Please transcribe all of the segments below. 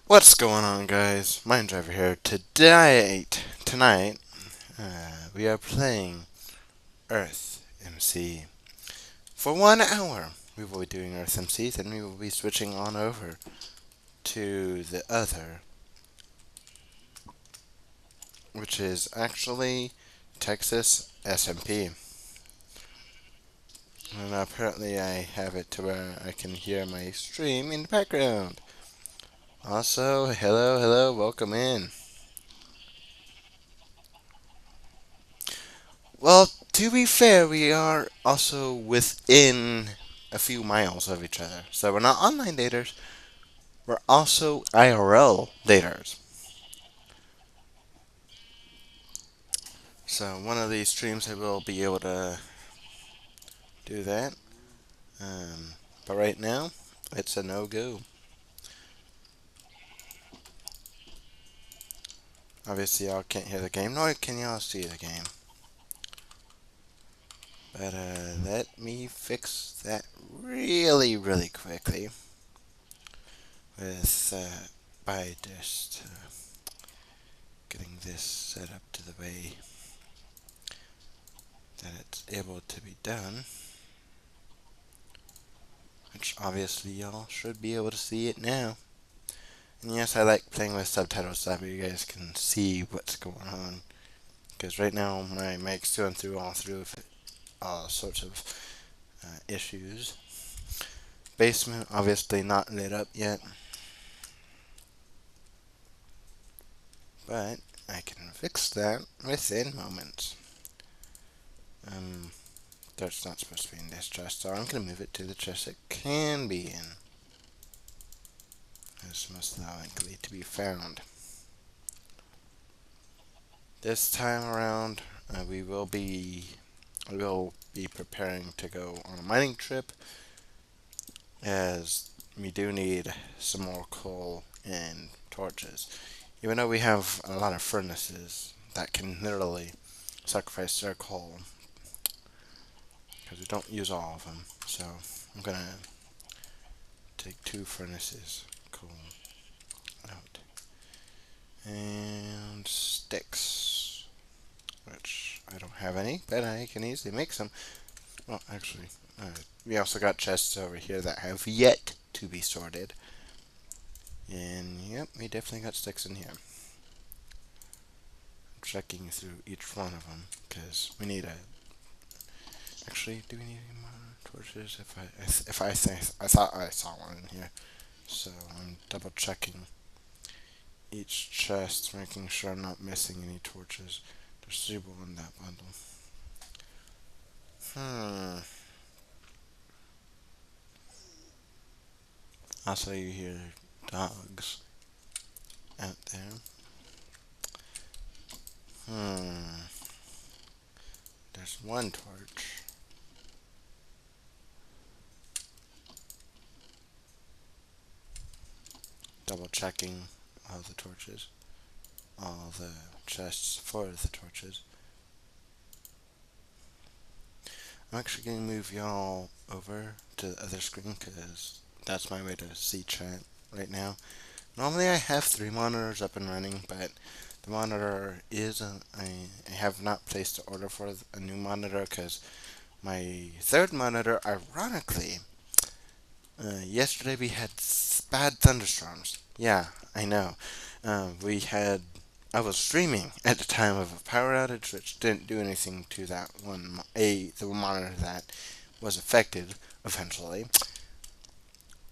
What's going on, guys? Driver here. Tonight, we are playing EarthMC. For 1 hour, we will be doing EarthMC, then we will be switching on over to the other, which is actually Texas SMP. And apparently I have it to where I can hear my stream in the background. Also, hello, welcome in. Well, to be fair, we are also within a few miles of each other. So we're not online daters, we're also IRL daters. So one of these streams I will be able to do that. Um, but right now, it's a no-go. Obviously, y'all can't hear the game, nor can y'all see the game. But let me fix that really quickly with by just getting this set up to the way that it's able to be done, which obviously y'all should be able to see it now. And yes, I like playing with subtitles so that you guys can see what's going on. Because right now my mic's going through all sorts of issues. Basement obviously not lit up yet, but I can fix that within moments. Um, that's not supposed to be in this chest, so I'm gonna move it to the chest it can be in. It's most likely to be found. This time around, we will be preparing to go on a mining trip, as we do need some more coal and torches. Even though we have a lot of furnaces that can literally sacrifice their coal, because we don't use all of them. So I'm gonna take 2 furnaces coal out and sticks, which I don't have any, but I can easily make some. Well, actually, we also got chests over here that have yet to be sorted. And yep, we definitely got sticks in here. I'm checking through each one of them because we need a. Actually, do we need any more torches? I thought I saw one in here, so I'm double checking each chest, making sure I'm not missing any torches. There's 0 in that bundle. Hmm. Also, you hear dogs out there. Hmm. There's 1 torch. Double checking all the torches, all the chests for the torches. I'm actually going to move y'all over to the other screen because that's my way to see chat right now. Normally I have 3 monitors up and running, but the monitor is I have not placed the order for a new monitor because my 3rd monitor, ironically, yesterday we had bad thunderstorms. Yeah, I know. We had. I was streaming at the time of a power outage, which didn't do anything to that the monitor that was affected eventually.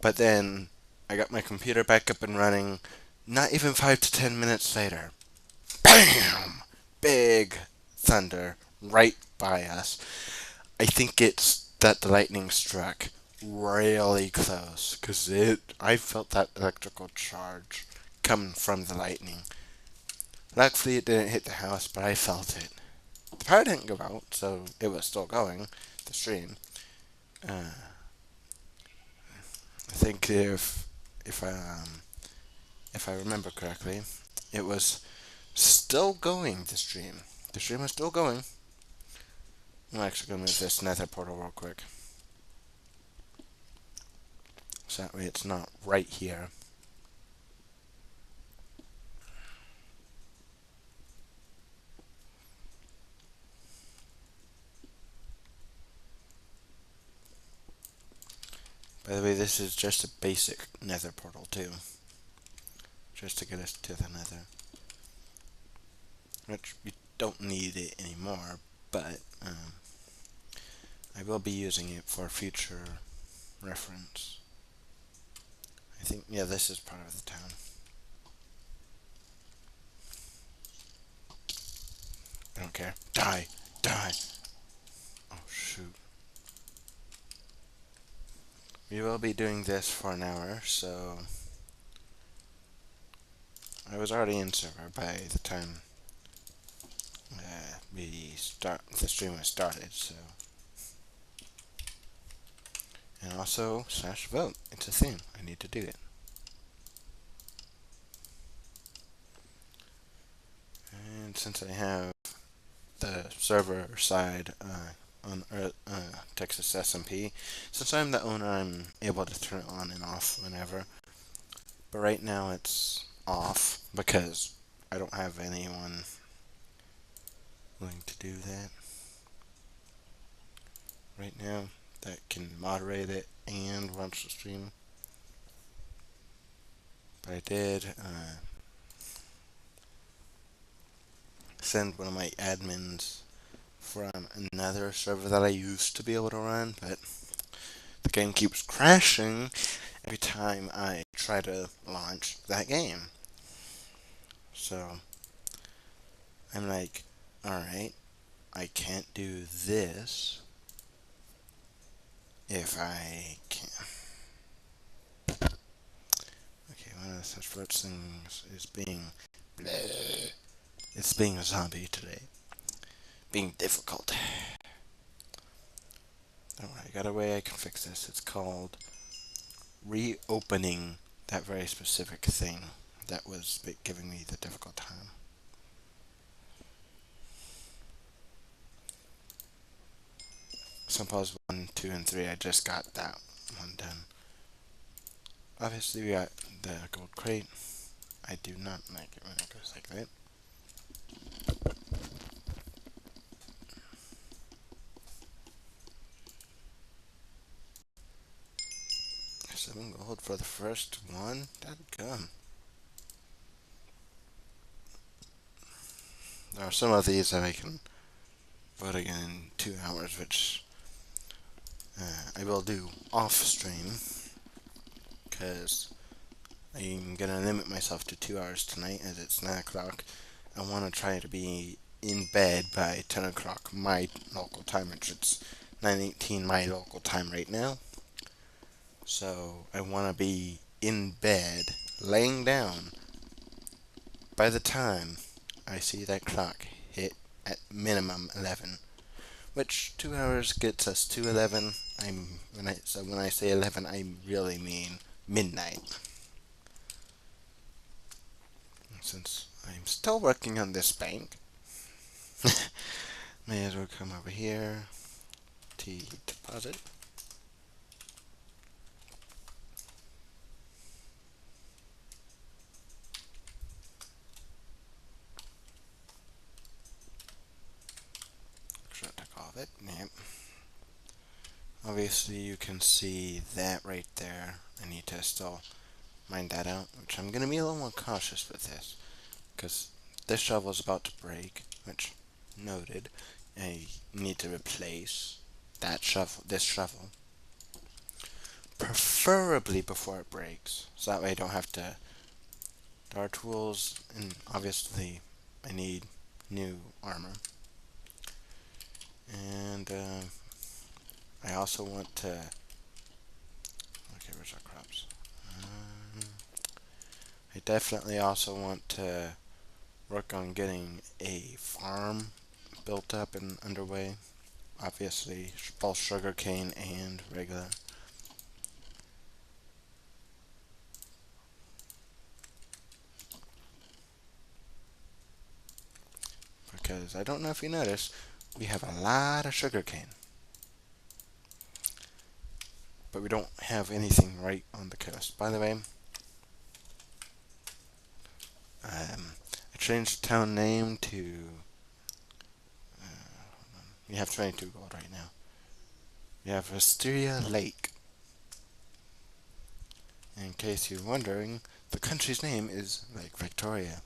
But then I got my computer back up and running. Not even 5 to 10 minutes later, bam! Big thunder right by us. I think it's that the lightning struck really close because I felt that electrical charge coming from the lightning. Luckily, it didn't hit the house, but I felt it. The power didn't go out, so it was still going. The stream. I think if I remember correctly, it was still going. The stream was still going. I'm actually gonna move this nether portal real quick, so that way it's not right here. By the way, this is just a basic nether portal too, just to get us to the nether, which we don't need it anymore, but I will be using it for future reference. I think, yeah, this is part of the town. I don't care. Die! Die! Oh, shoot. We will be doing this for an hour, so I was already in server by the time the stream was started, so. And also, /vote. It's a thing. I need to do it. And since I have the server side on Texas SMP, since I'm the owner, I'm able to turn it on and off whenever. But right now it's off because I don't have anyone willing to do that right now that can moderate it and watch the stream. But I did send one of my admins from another server that I used to be able to run, but the game keeps crashing every time I try to launch that game. So I'm like, alright, I can't do this if I can't. Okay, one of the such first things is being bleh. It's being a zombie today. Being difficult. Alright, I got a way I can fix this. It's called reopening that very specific thing that was giving me the difficult time. Suppose 1, 2, and 3, I just got that one done. Obviously, we got the gold crate. I do not like it when it goes like that. Seven gold for the first one? Dadgum. There are some of these that I can vote again in 2 hours, which I will do off stream, because I'm going to limit myself to 2 hours tonight as it's 9 o'clock. I want to try to be in bed by 10 o'clock my local time, which it's 9:18 my local time right now. So I want to be in bed, laying down, by the time I see that clock hit at minimum 11. Which 2 hours gets us to 11. So when I say 11, I really mean midnight. Since I'm still working on this bank, may as well come over here. T deposit. Should I take all of it? Yep. Obviously, you can see that right there. I need to still mine that out, which I'm going to be a little more cautious with this, because this shovel is about to break, which, noted. I need to replace this shovel, preferably before it breaks, so that way I don't have to. There are tools, and obviously I need new armor. And I also want to. Okay, where's our crops? I definitely also want to work on getting a farm built up and underway. Obviously, both sugarcane and regular. Because I don't know if you noticed, we have a lot of sugarcane. But we don't have anything right on the coast. By the way, I changed the town name to. We have 22 gold right now. We have Wisteria Lake. In case you're wondering, the country's name is Lake Victoria.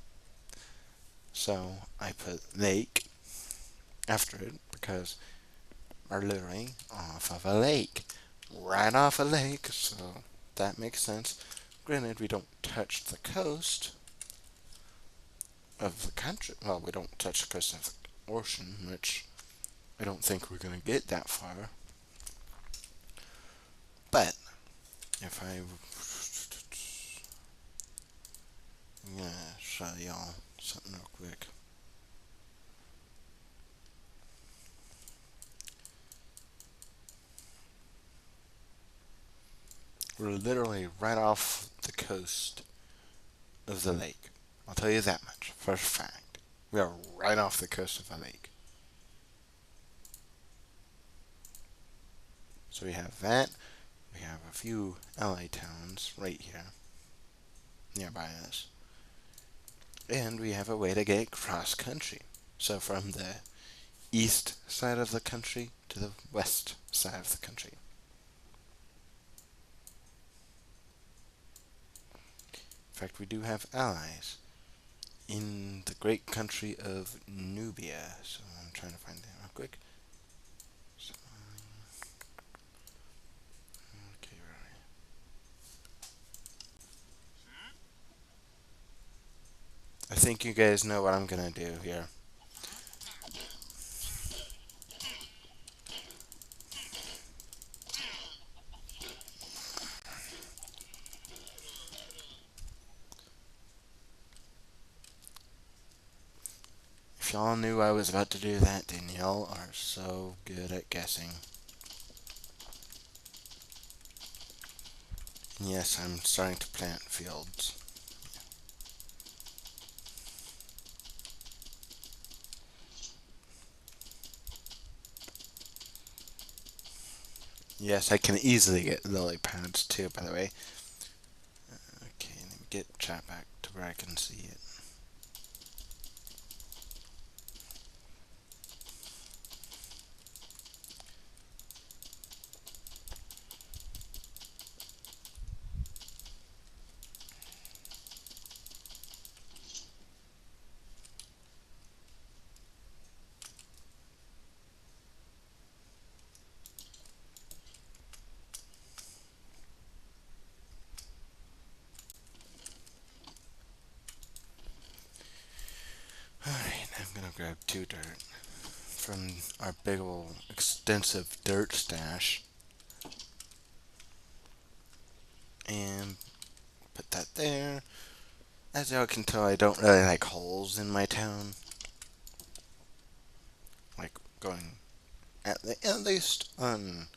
So I put lake after it because we're literally off of a lake. Right off a lake, so that makes sense. Granted, we don't touch the coast of the country. Well, we don't touch the coast of the ocean, which I don't think we're going to get that far. But if I'm gonna show y'all something real quick. We're literally right off the coast of the lake. I'll tell you that much for a fact. We are right off the coast of the lake. So we have that. We have a few LA towns right here nearby us. And we have a way to get cross country. So from the east side of the country to the west side of the country. In fact, we do have allies in the great country of Nubia. So I'm trying to find that real quick. So, okay, where are we? I think you guys know what I'm gonna do here. If y'all knew I was about to do that, then y'all are so good at guessing. And yes, I'm starting to plant fields. Yes, I can easily get lily pads too, by the way. Okay, let me get chat back to where I can see it. Alright, I'm gonna grab 2 dirt from our big ol' extensive dirt stash and put that there. As y'all can tell, I don't really like holes in my town. Like going at least on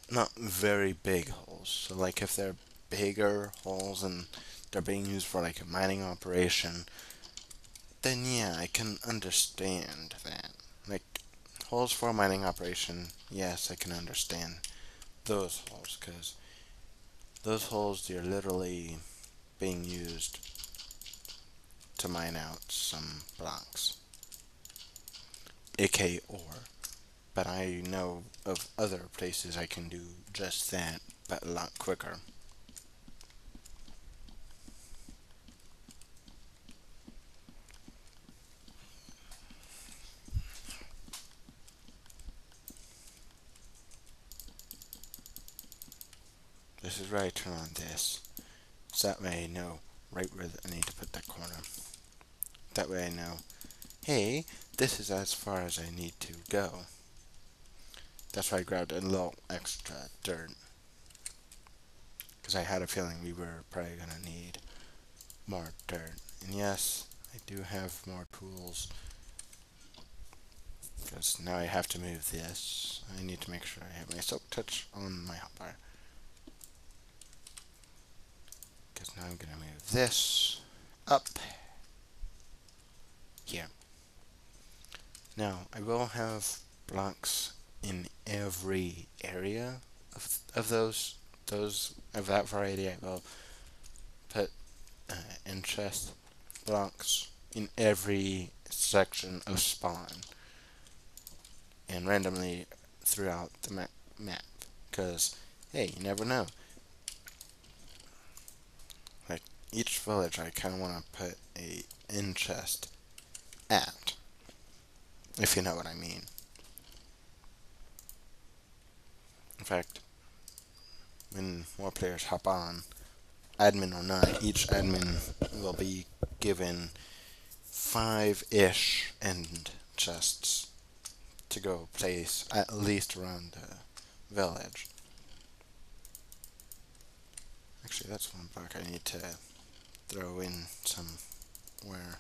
not very big holes. So like if they're bigger holes and they're being used for like a mining operation, then yeah, I can understand that. Like holes for a mining operation, yes, I can understand those holes because those holes they're literally being used to mine out some blocks, aka ore. But I know of other places I can do just that, but a lot quicker. This is where I turn on this. So that way I know right where I need to put that corner. That way I know, hey, this is as far as I need to go. That's why I grabbed a little extra dirt. Because I had a feeling we were probably going to need more dirt. And yes, I do have more tools. Because now I have to move this. I need to make sure I have my silk touch on my hotbar. Because now I'm going to move this up here. Now, I will have blocks in every area of those of that variety. I will put interest blocks in every section of spawn and randomly throughout the map because hey, you never know, village I kind of want to put a in chest at, if you know what I mean. In fact, when more players hop on, admin or not, each admin will be given 5-ish end chests to go place at least around the village. Actually, that's one block I need to throw in somewhere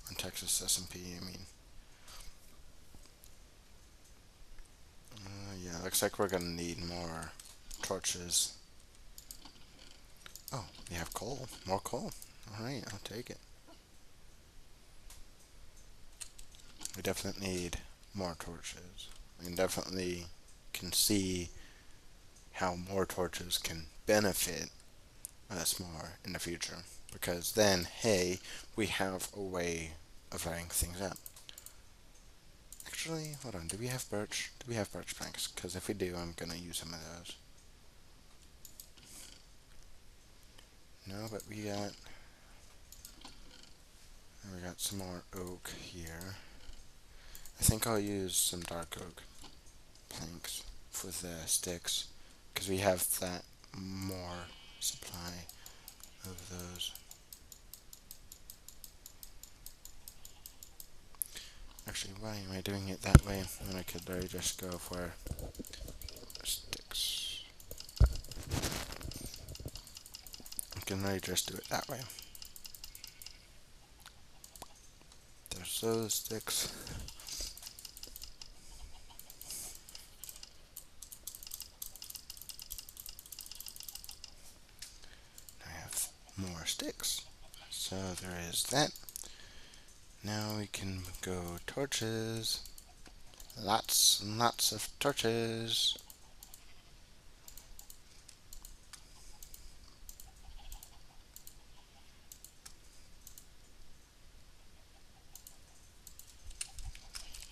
on Texas SMP, I mean. Yeah, looks like we're gonna need more torches. Oh, we have coal. More coal. Alright, I'll take it. We definitely need more torches. We definitely can see how more torches can benefit us more in the future. Because then, hey, we have a way of lighting things up. Actually, hold on, do we have birch? Do we have birch planks? Because if we do, I'm gonna use some of those. No, but we got some more oak here. I think I'll use some dark oak planks for the sticks, because we have that more supply of those. Actually, why am I doing it that way when I could really just go for sticks? I can really just do it that way. There's those sticks. I have more sticks. So there is that. Now we can go torches. Lots and lots of torches.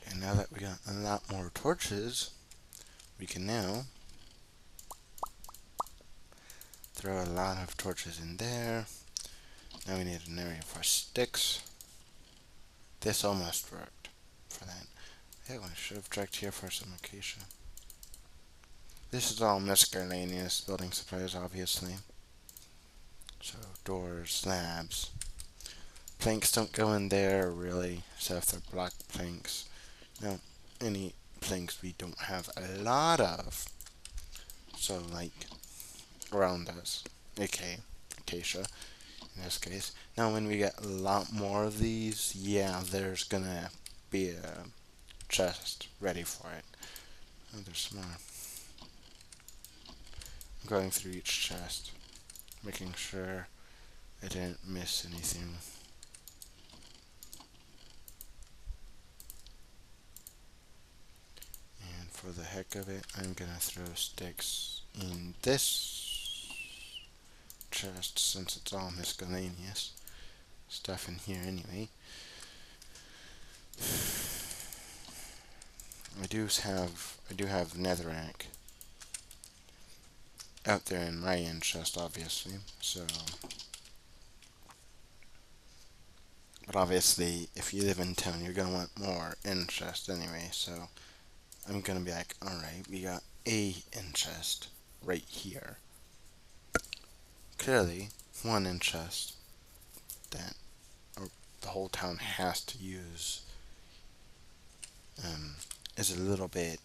And now that we got a lot more torches, we can now throw a lot of torches in there. Now we need an area for sticks. This almost worked for that. Hey, I should have checked here for some acacia. This is all miscellaneous building supplies, obviously. So, doors, slabs. Planks don't go in there, really, so if they're block planks. Now, any planks we don't have a lot of. So, like, around us. aka acacia, in this case. Now, when we get a lot more of these, yeah, there's gonna be a chest ready for it. Oh, there's some more. I'm going through each chest, making sure I didn't miss anything. And for the heck of it, I'm gonna throw sticks in this chest since it's all miscellaneous stuff in here anyway. I do have netherrack out there in my end chest, obviously. So, but obviously, if you live in town, you're gonna want more end chest anyway. So, I'm gonna be like, all right, we got a end chest right here. Clearly, one end chest that the whole town has to use is a little bit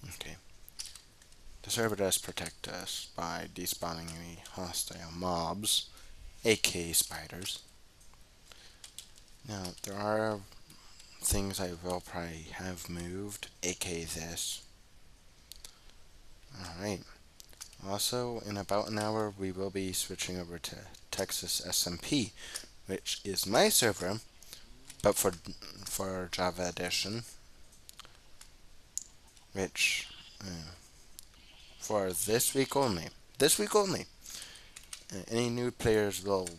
okay. The server does protect us by despawning any hostile mobs, aka spiders. Now, there are things I will probably have moved, aka this. Alright. Also, in about an hour, we will be switching over to Texas SMP, which is my server, but for Java Edition, which for this week only. This week only. Any new players will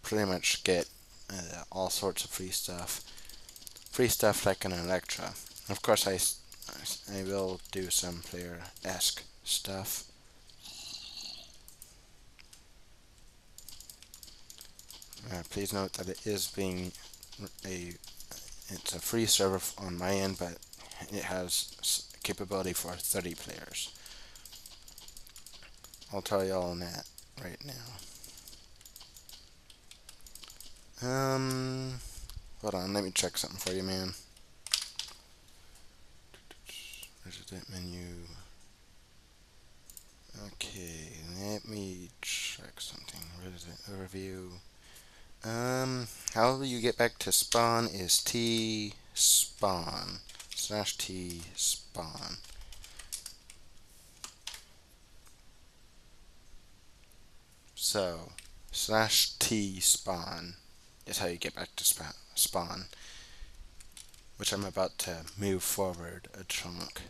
pretty much get all sorts of free stuff. Free stuff like an Electra. Of course, I will do some player-esque stuff. Please note that it is being it's a free server on my end, but it has capability for 30 players. I'll tell you all on that right now. Hold on, let me check something for you, man. Resident menu. Okay, let me check something. Resident overview. How you get back to spawn is T spawn /T spawn. So /T spawn is how you get back to spawn, which I'm about to move forward a chunk.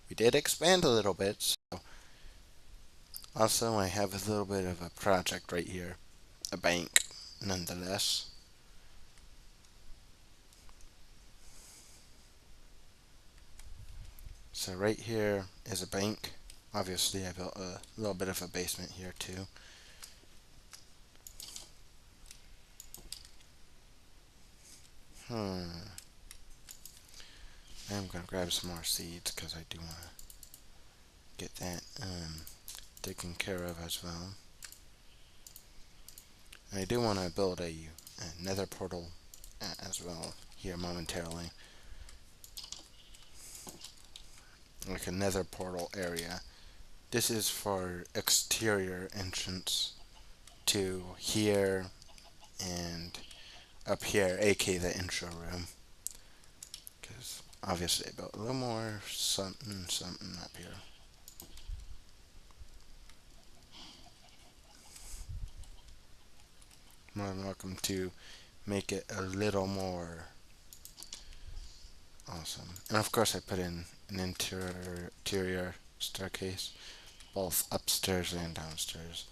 We did expand a little bit, so also I have a little bit of a project right here, a bank nonetheless. So right here is a bank. Obviously I built a little bit of a basement here too. I'm gonna grab some more seeds because I do want to get that taken care of as well. And I do want to build a nether portal as well here momentarily. Like a nether portal area. This is for exterior entrance to here and up here, aka the intro room. Because obviously I built a little more something up here. More than welcome to make it a little more awesome. And of course I put in an interior staircase, both upstairs and downstairs.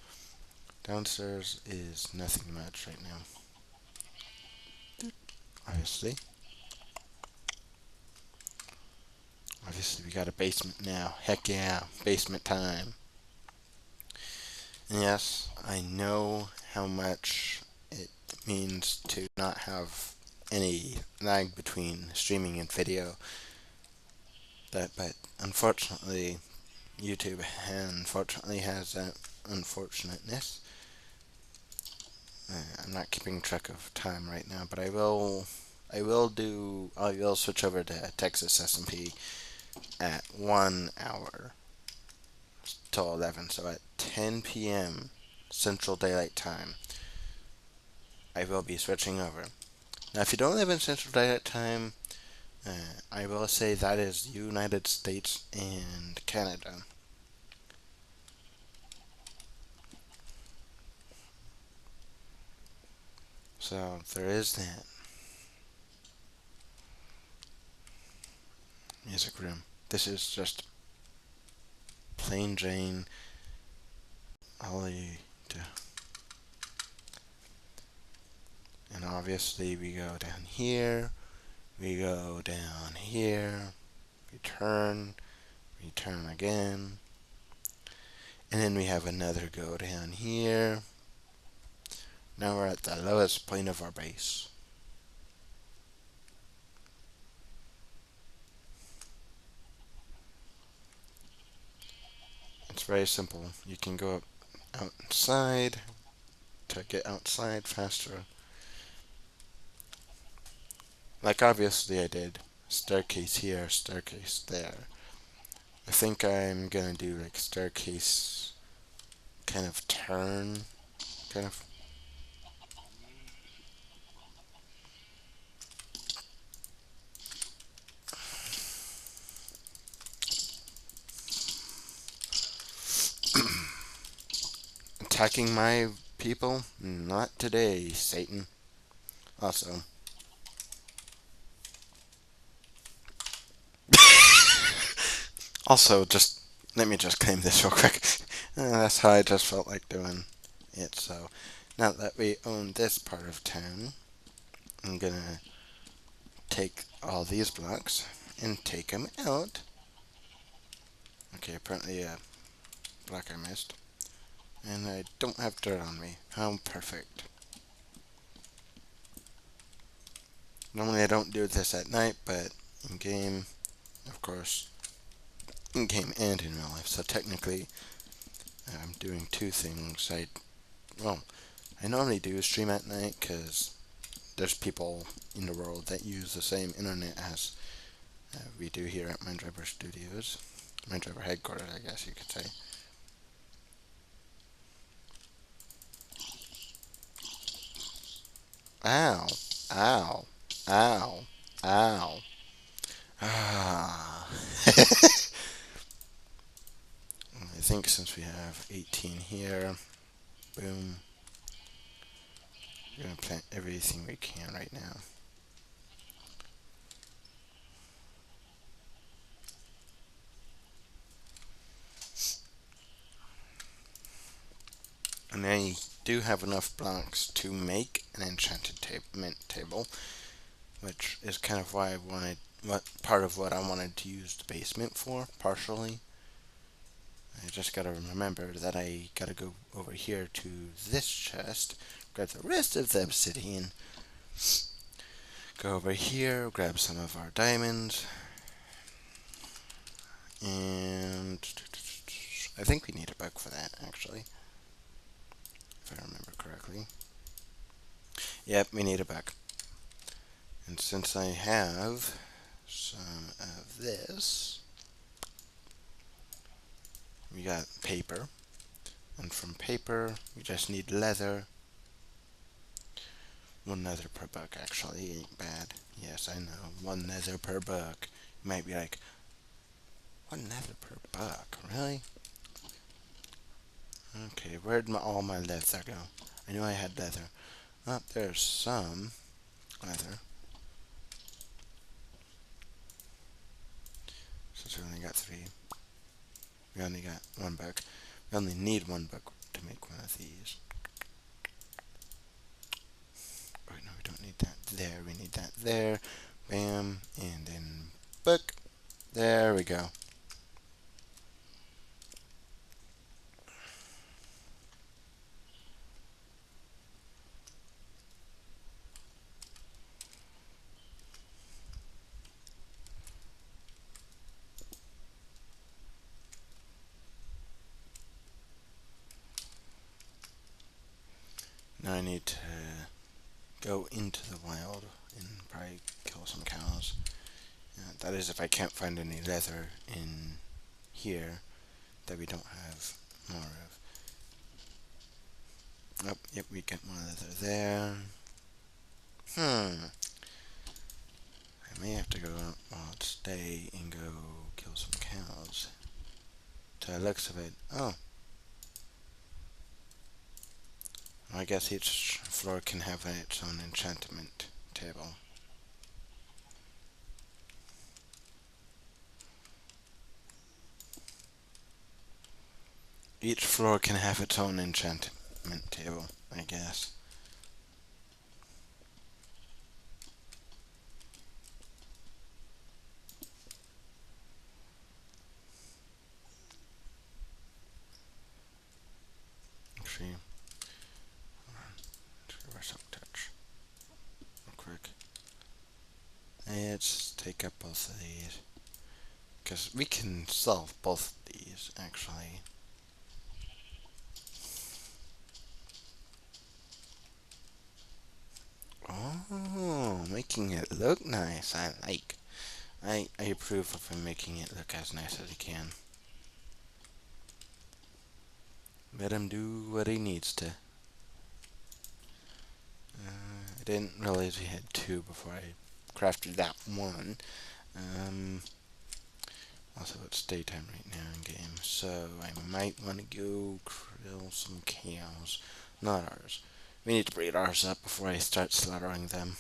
Downstairs is nothing much right now, obviously. Obviously we got a basement now. Heck yeah, basement time. And yes, I know how much it means to not have any lag between streaming and video. But unfortunately, YouTube unfortunately has that unfortunateness. I'm not keeping track of time right now, but I will switch over to Texas SMP at 1 hour till 11. So at 10 p.m. Central Daylight Time, I will be switching over. Now, if you don't live in Central Daylight Time, I will say that is United States and Canada. So there is that. Music room. This is just plain Jane. Ollie. And obviously we go down here. We go down here. Return. Return again. And then we have another go down here. Now we're at the lowest point of our base. It's very simple. You can go outside to get outside faster. Like obviously I did. Staircase here, staircase there. I think I'm gonna do like staircase kind of turn, kind of. Attacking my people? Not today, Satan. Also. Also, just let me just claim this real quick. That's how I just felt like doing it. So, now that we own this part of town, I'm gonna take all these blocks and take them out. Okay, apparently block I missed. And I don't have dirt on me. How perfect. Normally I don't do this at night, but in game, of course, in game and in real life. So technically, I'm doing two things. Well, I normally do stream at night because there's people in the world that use the same internet as we do here at Mindriver Studios. Mindriver headquarters, I guess you could say. Ow. Ow. Ow. Ow. Ah. I think since we have 18 here, boom, we're going to plant everything we can right now. And I do have enough blocks to make an enchanted table, which is kind of why I wanted, part of what I wanted to use the basement for, partially. I just gotta remember that I gotta go over here to this chest, grab the rest of the obsidian, go over here, grab some of our diamonds, and I think we need a bug for that, actually, if I remember correctly. Yep, we need a bug. And since I have some of this, we got paper, and from paper, we just need leather. One nether per buck actually ain't bad. Yes, I know. One nether per buck. You might be like, one nether per buck? Really? Okay, where'd all my leather go? I knew I had leather. Oh, there's some leather. Since we only got 3. We only got 1 buck. We only need 1 buck to make one of these. Oh, no, we don't need that there. We need that there. Bam. And then buck. There we go. Now I need to go into the wild and probably kill some cows. That is if I can't find any leather in here that we don't have more of. Oh, yep, we get more leather there. I may have to go out, stay and go kill some cows. To the looks of it, oh. I guess each floor can have its own enchantment table. Each floor can have its own enchantment table, I guess. Actually, hold on. Let's reverse up touch real quick. Let's take up both of these. Because we can solve both of these, actually. Oh, making it look nice. I like. I approve of him making it look as nice as he can. Let him do what he needs to. I didn't realize we had 2 before I crafted that 1. Also, it's daytime right now in game, so I might want to go kill some cows. Not ours. We need to breed ours up before I start slaughtering them.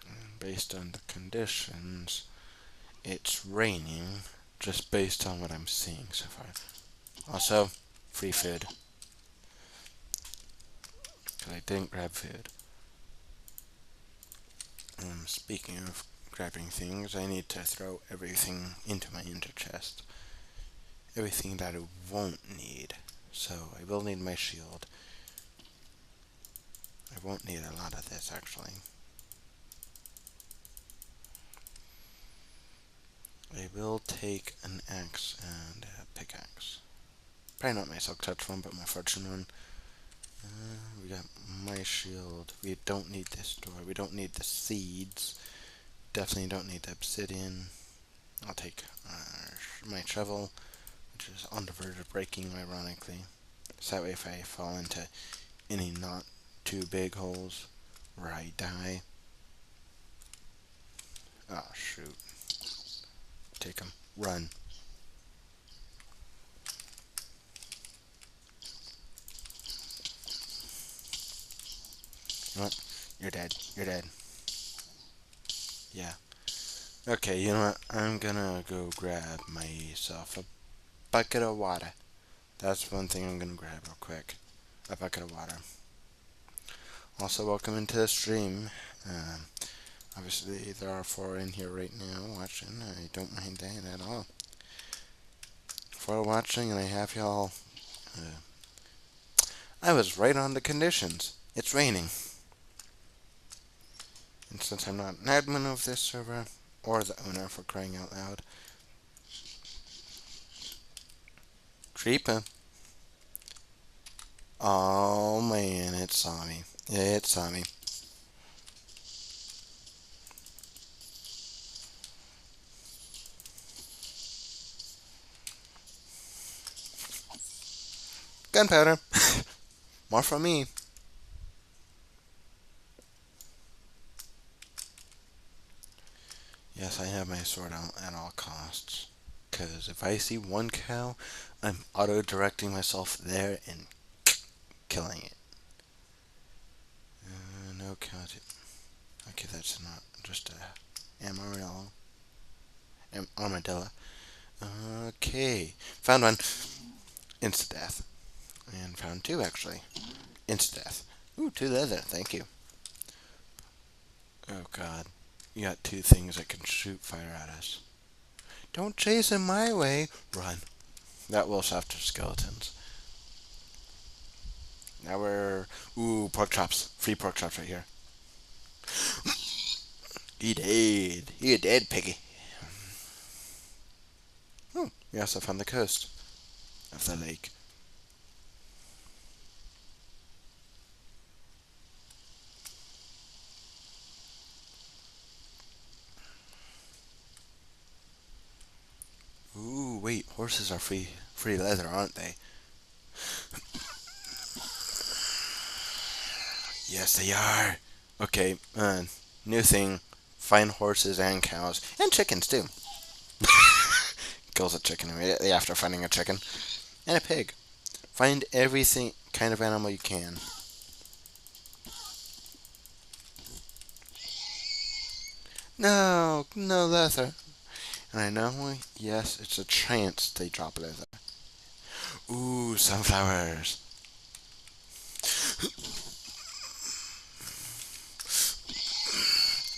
And based on the conditions, it's raining, just based on what I'm seeing so far. Also, free food. Because I didn't grab food. Speaking of grabbing things, I need to throw everything into my ender chest. Everything that I won't need. So I will need my shield. I won't need a lot of this, actually. I will take an axe and a pickaxe. Probably not my silk touch one, but my fortune one. We got my shield. We don't need this door. We don't need the seeds. Definitely don't need the obsidian. I'll take my shovel, which is on the verge of breaking, ironically. So that way if I fall into any not too big holes where I die. Oh, shoot. Take him. Run. You know what? You're dead. You're dead. Yeah. Okay, you know what? I'm gonna go grab myself a bucket of water. That's one thing I'm gonna grab real quick. A bucket of water. Also, welcome into the stream. Obviously, there are 4 in here right now watching. I don't mind that at all. 4 watching, and I have y'all. I was right on the conditions. It's raining. And since I'm not an admin of this server, or the owner for crying out loud. Creeper. Oh man, it saw me. It saw me. Gunpowder. More from me. Yes, I have my sword out at all costs. Because if I see one cow, I'm auto-directing myself there and killing it. No cow. Okay, that's not just a armadillo. Okay, found one. Insta-death. And found 2, actually. Insta-death. Ooh, 2 leather, thank you. Oh god. You got 2 things that can shoot fire at us. Don't chase him my way. Run. That will softer skeletons. Now we're... Ooh, pork chops. Free pork chops right here. He dead. He a dead piggy. Oh, we also found the coast of the lake. Ooh, wait. Horses are free leather, aren't they? Yes, they are. Okay, new thing. Find horses and cows. And chickens, too. Kills a chicken immediately after finding a chicken. And a pig. Find everything kind of animal you can. No, no leather. And I know, yes, it's a chance they drop leather. Ooh, sunflowers.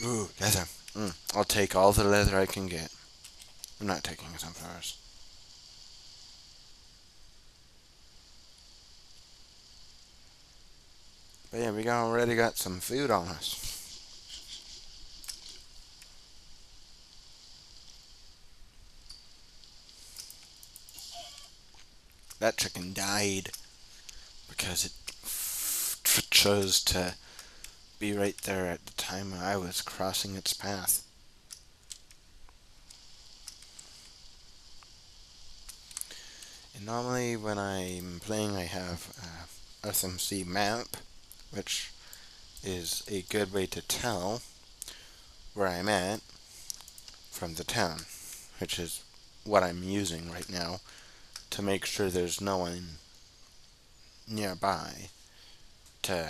Ooh, leather. I'll take all the leather I can get. I'm not taking sunflowers. But yeah, we already got some food on us. That chicken died because it chose to be right there at the time I was crossing its path. And normally when I'm playing I have a EarthMC map, which is a good way to tell where I'm at from the town, which is what I'm using right now to make sure there's no one nearby to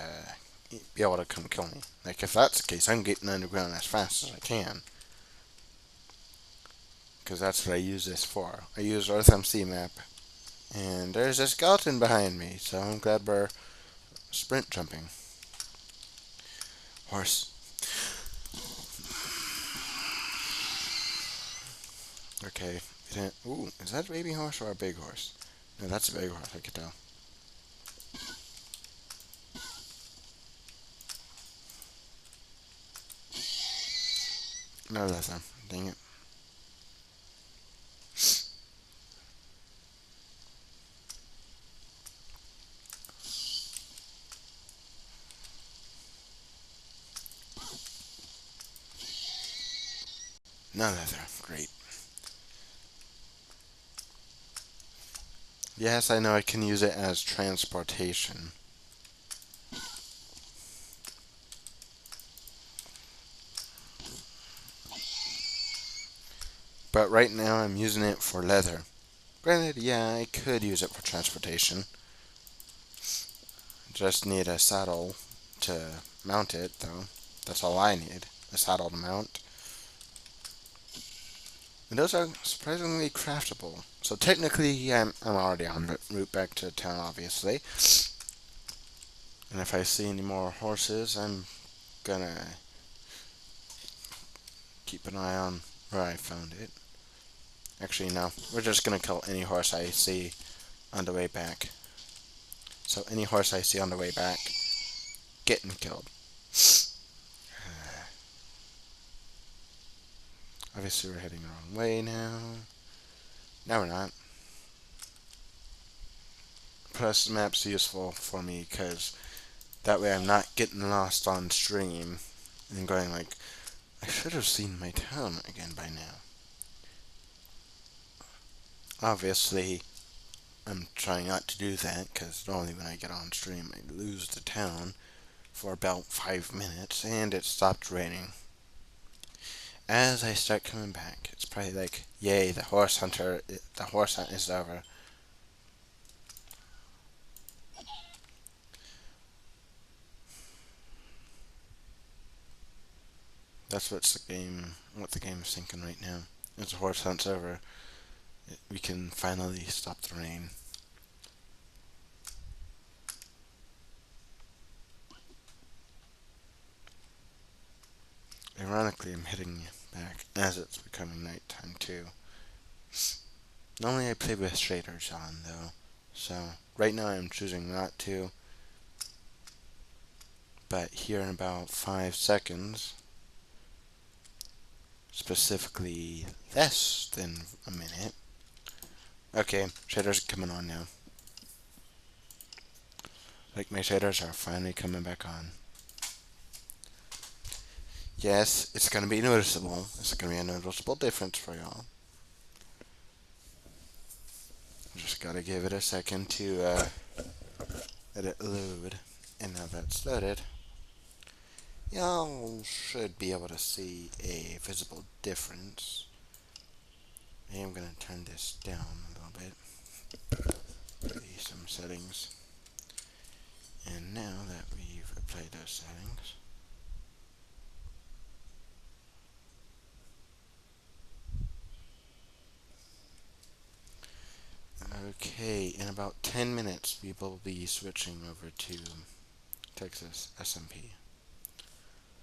be able to come kill me. Like, if that's the case, I'm getting underground as fast as I can. Because that's what I use this for. I use EarthMC map. And there's a skeleton behind me, so I'm glad we're sprint jumping. Horse. Okay. Ooh, is that a baby horse or a big horse? No, that's a big horse, I can tell. No leather. Dang it. No leather. Great. Yes, I know I can use it as transportation. But right now I'm using it for leather. Granted, yeah, I could use it for transportation. Just need a saddle to mount it, though. That's all I need. A saddle to mount. And those are surprisingly craftable. So technically, I'm already on the route back to town, obviously. And if I see any more horses, I'm gonna keep an eye on where I found it. Actually, no. We're just gonna kill any horse I see on the way back. So any horse I see on the way back, getting killed. Obviously, we're heading the wrong way now. No, we're not. Plus, the map's useful for me because that way I'm not getting lost on stream and going like, I should have seen my town again by now. Obviously, I'm trying not to do that because normally when I get on stream, I lose the town for about 5 minutes and it stopped raining. As I start coming back, it's probably like, yay, the horse hunt is over. That's what the game is thinking right now. As the horse hunt's over, we can finally stop the rain. Ironically, I'm heading back as it's becoming nighttime too. Normally I play with shaders on though, so right now I'm choosing not to, but here in about 5 seconds, specifically less than a minute. Okay, shaders are coming on now. Like my shaders are finally coming back on. Yes, it's gonna be noticeable. It's gonna be a noticeable difference for y'all. Just gotta give it a second to let it load. And now that's loaded, y'all should be able to see a visible difference. I am gonna turn this down a little bit. Some settings. And now that we've applied those settings, okay, in about 10 minutes we will be switching over to Texas SMP.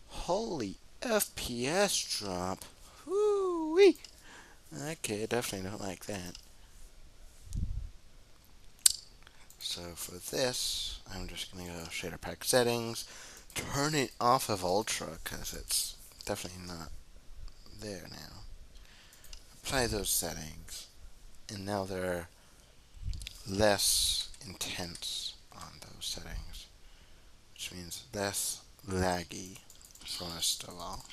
Holy FPS drop! Whoo-wee! Okay, definitely don't like that. So for this, I'm just gonna go shader pack settings, turn it off of ultra because it's definitely not there now. Apply those settings, and now they're less intense on those settings, which means less laggy first of all.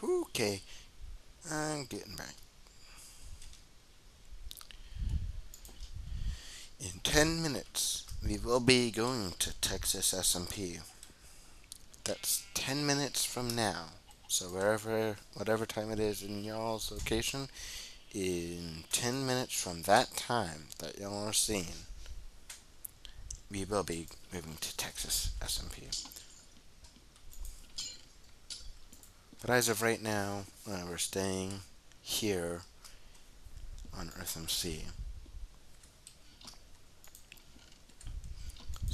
Okay, I'm getting back. In 10 minutes, we will be going to Texas SMP. That's 10 minutes from now. So whatever time it is in y'all's location, in 10 minutes from that time that y'all are seeing, we will be moving to Texas SMP. But as of right now, we're staying here on EarthMC.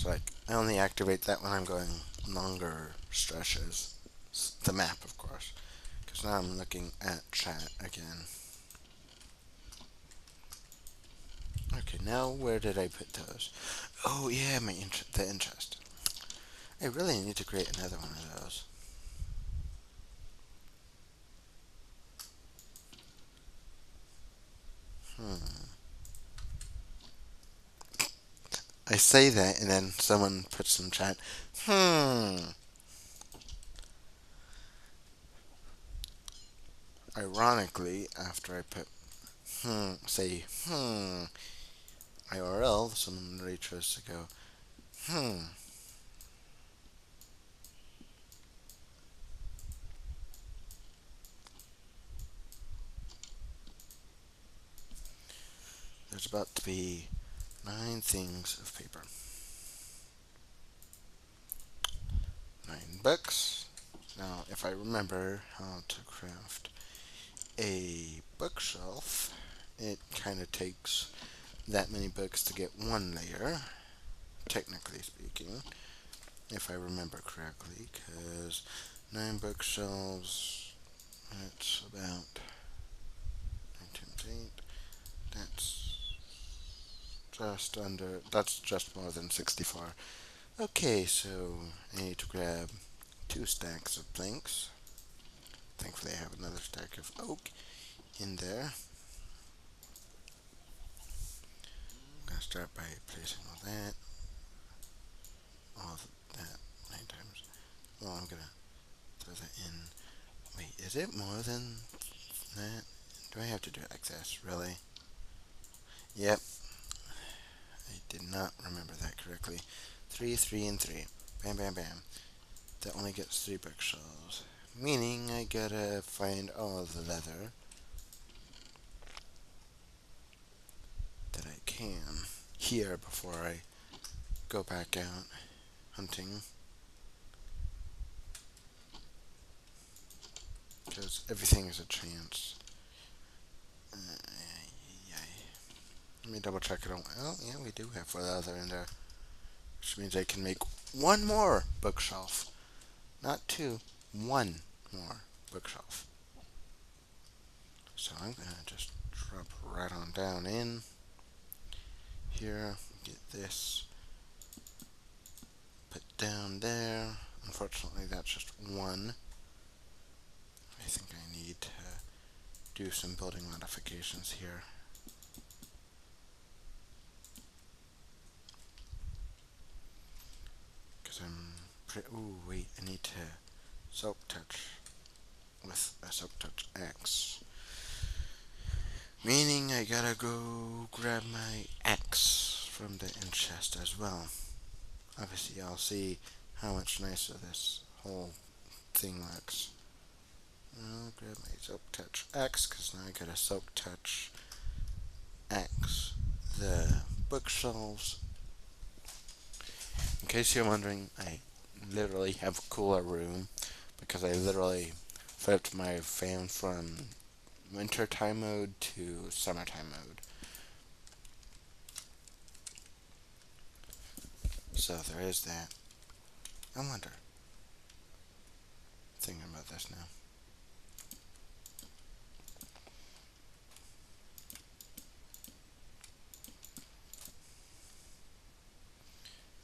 So like, I only activate that when I'm going longer stretches. The map, of course. Because now I'm looking at chat again. Okay, now where did I put those? Oh yeah, the interest. I really need to create another one of those. I say that and then someone puts in chat, Ironically, after I put say IRL, someone really tries to go, there's about to be 9 things of paper. 9 books. Now, if I remember how to craft a bookshelf, it kind of takes that many books to get one layer, technically speaking, if I remember correctly, because 9 bookshelves, that's about 9 times 8, that's just more than 64. Okay, so I need to grab 2 stacks of planks. Thankfully I have another stack of oak in there. I'm going to start by placing all of that 9 times. Well, I'm going to throw that in. Wait, is it more than that? Do I have to do it like this, really? Yep, I did not remember that correctly. 3, 3, and 3. Bam, bam, bam. That only gets 3 bookshelves. Meaning I gotta find all of the leather that I can here before I go back out hunting. Because everything is a chance. Let me double check it out. Oh, yeah, we do have leather in there. Which means I can make 1 more bookshelf. Not 2, 1 more bookshelf. So I'm going to just drop right on down in here. Get this put down there. Unfortunately, that's just 1. I think I need to do some building modifications here. Because ooh, wait, I need to soak touch with a soak touch X. Meaning I gotta go grab my axe from the end chest as well. Obviously, I'll see how much nicer this whole thing looks. I'll grab my soak touch X because now I gotta soak touch X the bookshelves. In case you're wondering, I literally have a cooler room because I literally flipped my fan from wintertime mode to summertime mode. So there is that. I wonder. Thinking about this now.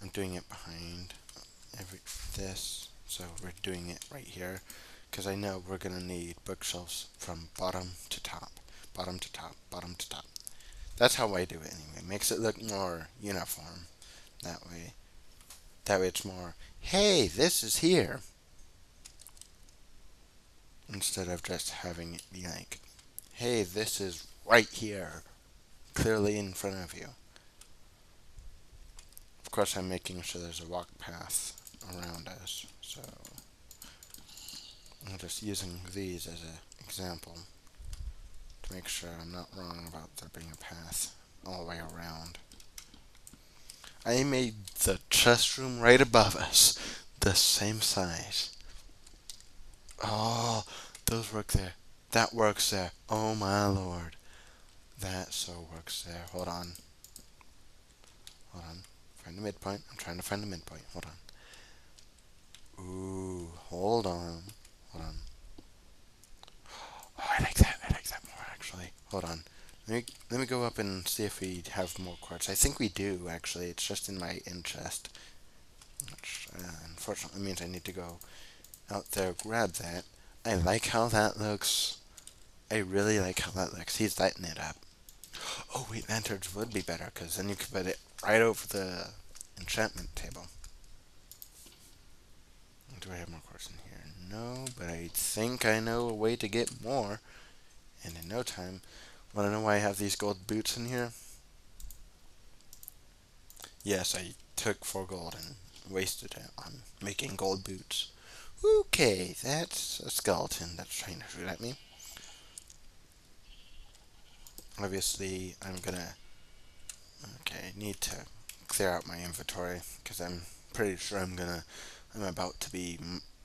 I'm doing it behind this, so we're doing it right here because I know we're gonna need bookshelves from bottom to top, bottom to top, bottom to top. That's how I do it anyway. Makes it look more uniform that way. That way it's more, hey, this is here, instead of just having it be like, hey, this is right here, clearly in front of you. Of course, I'm making sure there's a walk path around us, so I'm just using these as an example to make sure I'm not wrong about there being a path all the way around. I made the chest room right above us the same size. Oh, those work there. That works there. Oh my lord. That so works there. Hold on. Hold on. Find the midpoint. I'm trying to find the midpoint. Hold on. Ooh, hold on. Hold on. Oh, I like that. I like that more, actually. Hold on. Let me go up and see if we have more quartz. I think we do, actually. It's just in my in chest. Which, unfortunately, means I need to go out there, grab that. I like how that looks. I really like how that looks. He's lighting it up. Oh, wait, lanterns would be better, because then you could put it right over the enchantment table. Do I have more quartz in here? No, but I think I know a way to get more. And in no time. Want to know why I have these gold boots in here? Yes, I took 4 gold and wasted it on making gold boots. Okay, that's a skeleton that's trying to shoot at me. Obviously, I'm gonna... Okay, I need to clear out my inventory, because I'm pretty sure I'm about to be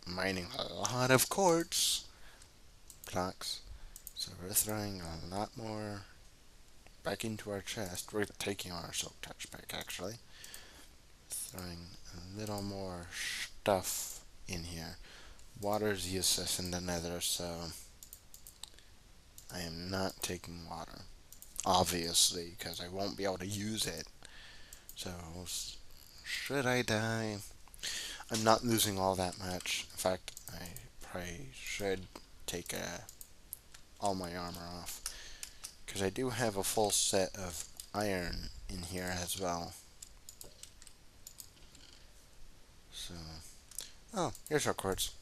mining a lot of quartz blocks. So we're throwing a lot more back into our chest. We're taking our silk touch back, actually. Throwing a little more stuff in here. Water's useless in the nether, so I am not taking water. Obviously, because I won't be able to use it. So, should I die? I'm not losing all that much. In fact, I probably should take all my armor off. Because I do have a full set of iron in here as well. So, oh, here's our quartz.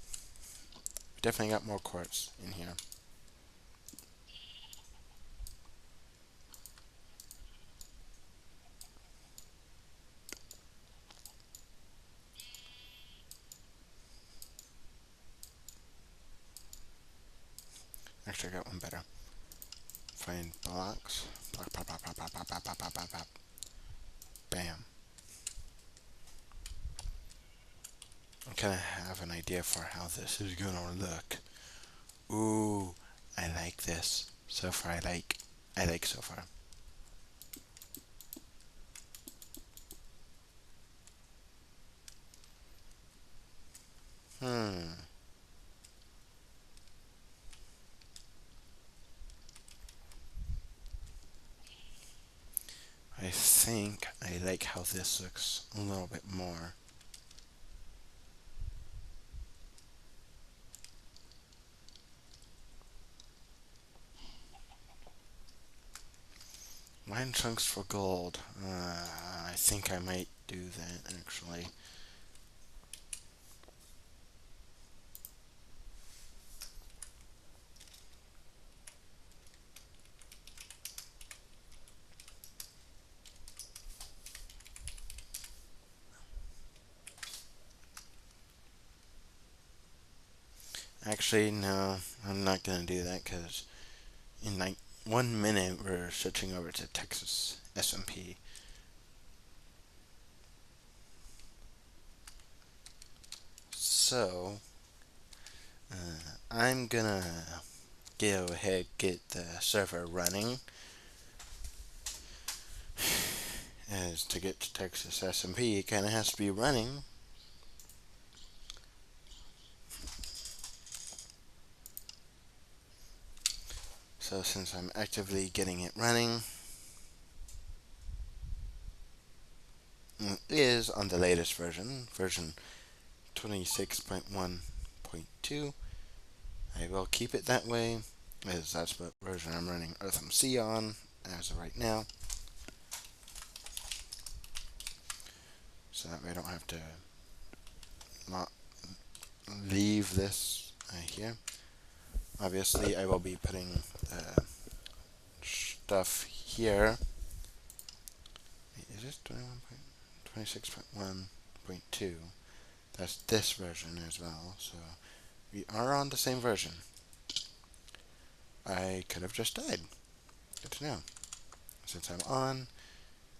We definitely got more quartz in here. Actually, I got one better. Find blocks. Block, pop, pop, pop, pop, pop, pop, pop, pop, pop, pop. Bam. I kind of have an idea for how this is gonna look. Ooh, I like this. So far, I like so far. Hmm. I think I like how this looks a little bit more. Mine chunks for gold. I think I might do that, actually. Actually, no, I'm not gonna do that because in like 1 minute we're switching over to Texas SMP. So, I'm gonna go ahead get the server running. As to get to Texas SMP, it kind of has to be running. So since I'm actively getting it running, it is on the latest version, version 26.1.2. I will keep it that way, as that's what version I'm running EarthMC on as of right now. So that way I don't have to not leave this here. Obviously, I will be putting the stuff here. Wait, is this 26.1.2? That's this version as well, so we are on the same version. I could have just died. Good to know. Since I'm on,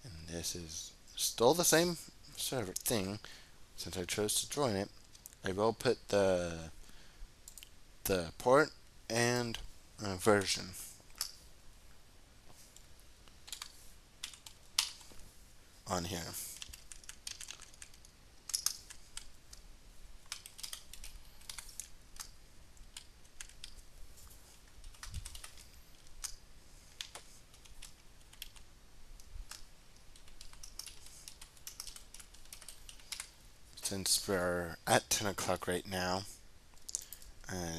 and this is still the same server thing, since I chose to join it, I will put the port and version on here. since we're at 10 o'clock right now,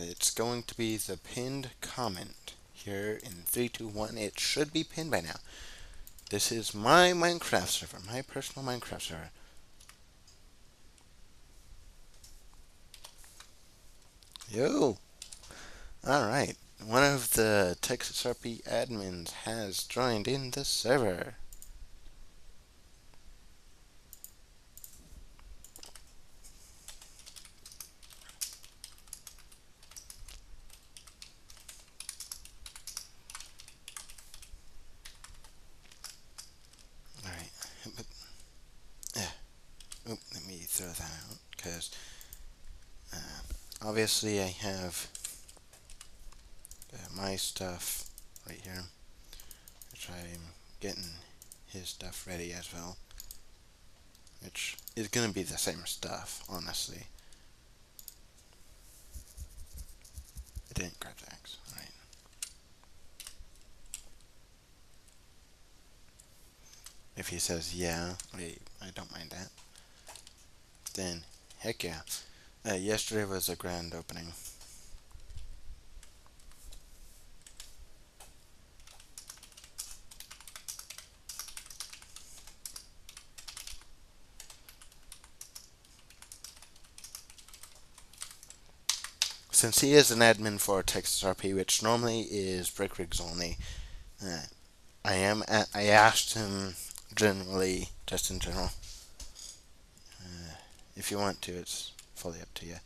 it's going to be the pinned comment here in 3, 2, 1. It should be pinned by now. This is my Minecraft server, my personal Minecraft server. Yo! Alright, one of the Texas SMP admins has joined in the server. Alright, let me throw that out, because obviously I have my stuff right here, which I'm getting his stuff ready as well, which is going to be the same stuff, honestly. It didn't grab the axe. Alright. If he says yeah, I don't mind that. Then, heck yeah. Yesterday was a grand opening. Since he is an admin for Texas RP, which normally is brick rigs only, I asked him generally, just in general. If you want to, it's fully up to you.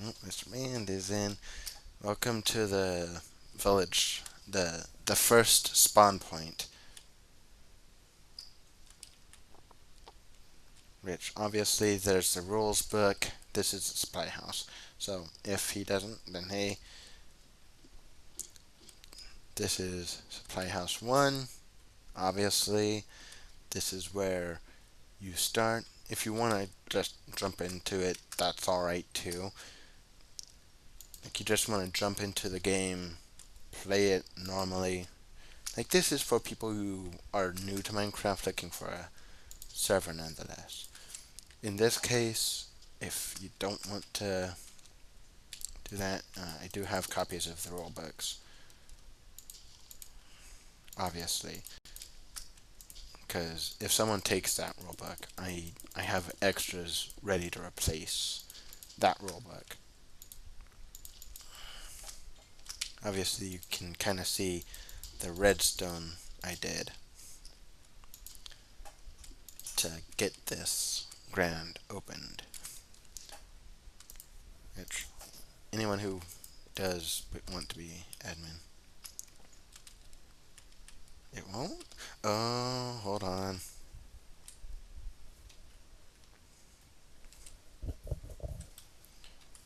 Oh, Mr. Mand is in. Welcome to the village, the first spawn point. Which obviously there's the rules book. This is a spy house. So if he doesn't, then hey, this is supply house 1. Obviously, this is where you start. If you want to just jump into it, that's alright too. Like, you just want to jump into the game, play it normally. Like, this is for people who are new to Minecraft looking for a server nonetheless. In this case, if you don't want to do that, I do have copies of the rule books, obviously, because if someone takes that rule book, I have extras ready to replace that rule book. Obviously, you can kind of see the redstone I did to get this grand opened, which anyone who does want to be admin, it won't? Oh, hold on.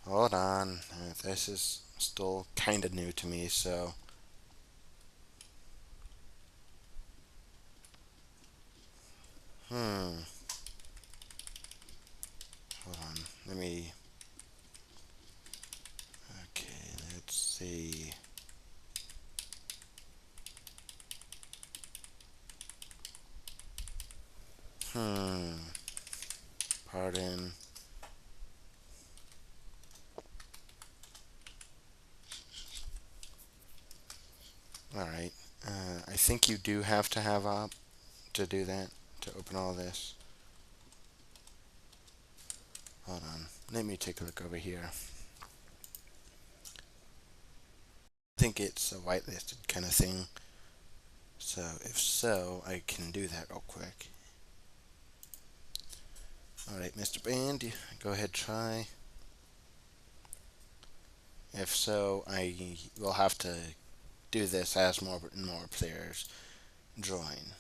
Hold on. This is still kind of new to me, so hold on. Let me. Okay, let's see. Pardon. Alright. I think you do have to have op to do that, to open all this. Hold on. Let me take a look over here. I think it's a whitelisted kind of thing. So, if so, I can do that real quick. Alright, Mr. Band, go ahead, try. If so, I will have to do this as more and more players join.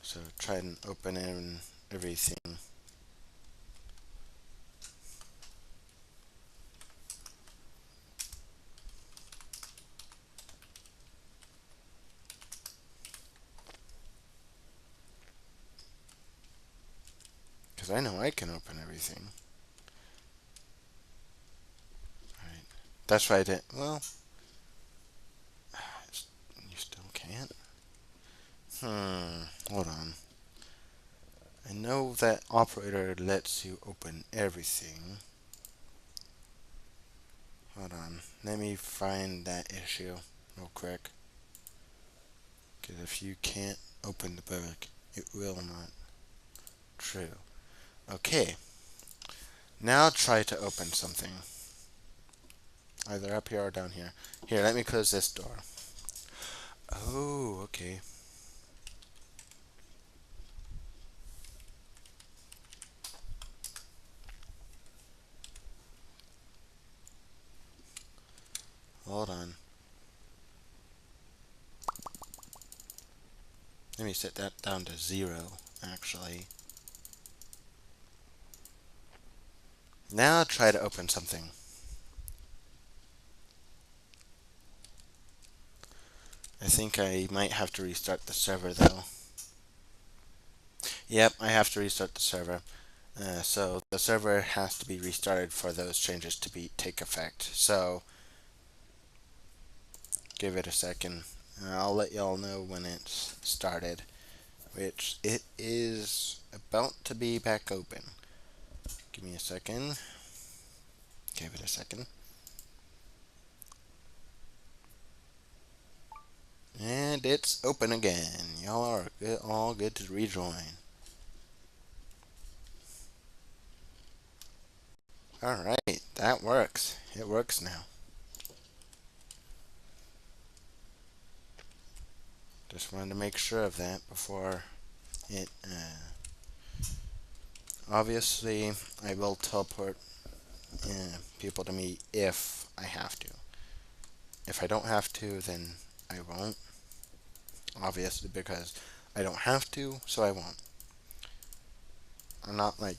So try and open in everything. Because I know I can open everything. Alright. That's why I did. Well, you still. Hold on. I know that operator lets you open everything. Hold on. Let me find that issue real quick. Because if you can't open the book, it will not. True. Okay. Now try to open something. Either up here or down here. Here, let me close this door. Oh, okay. Hold on. Let me set that down to 0, actually. Now try to open something. I think I might have to restart the server, though. Yep, I have to restart the server. So the server has to be restarted for those changes to take effect. So give it a second. I'll let y'all know when it's started, which it is about to be back open. Give me a second. Give it a second. And it's open again. Y'all are all good to rejoin. Alright, that works. It works now. Just wanted to make sure of that before it, obviously, I will teleport people to me if I have to. If I don't have to, then I won't. Obviously, because I don't have to, so I won't. I'm not, like,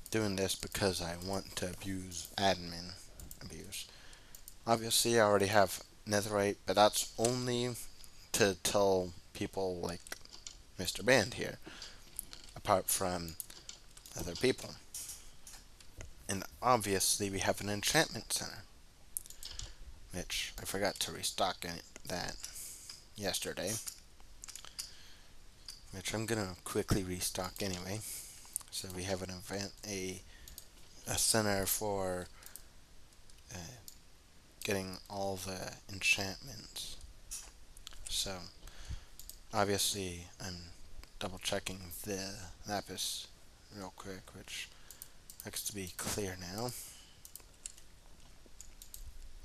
doing this because I want to abuse admin abuse. Obviously, I already have netherite, but that's only to tell people like Mr. Band here, apart from other people. And obviously, we have an enchantment center, which I forgot to restock that yesterday, which I'm gonna quickly restock anyway. So we have an event, a center for getting all the enchantments. So obviously, I'm double checking the lapis real quick, which looks to be clear now.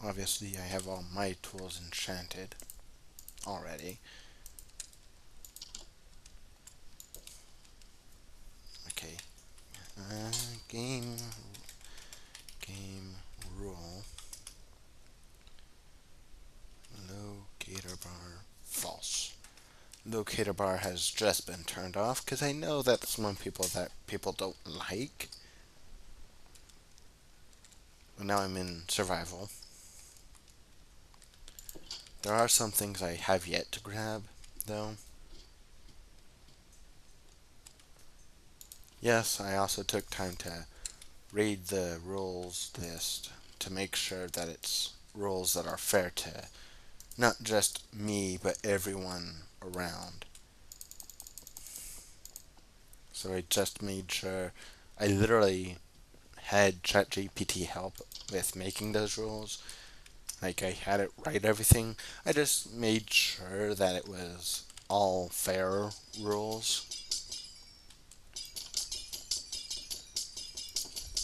Obviously, I have all my tools enchanted already. Okay. Game rule. Locator bar false. Locator bar has just been turned off because I know that's one that people don't like. But now I'm in survival. There are some things I have yet to grab, though. Yes, I also took time to read the rules list to make sure that it's rules that are fair to not just me, but everyone around. So I just made sure I literally had ChatGPT help with making those rules. Like I had it write everything. I just made sure that it was all fair rules.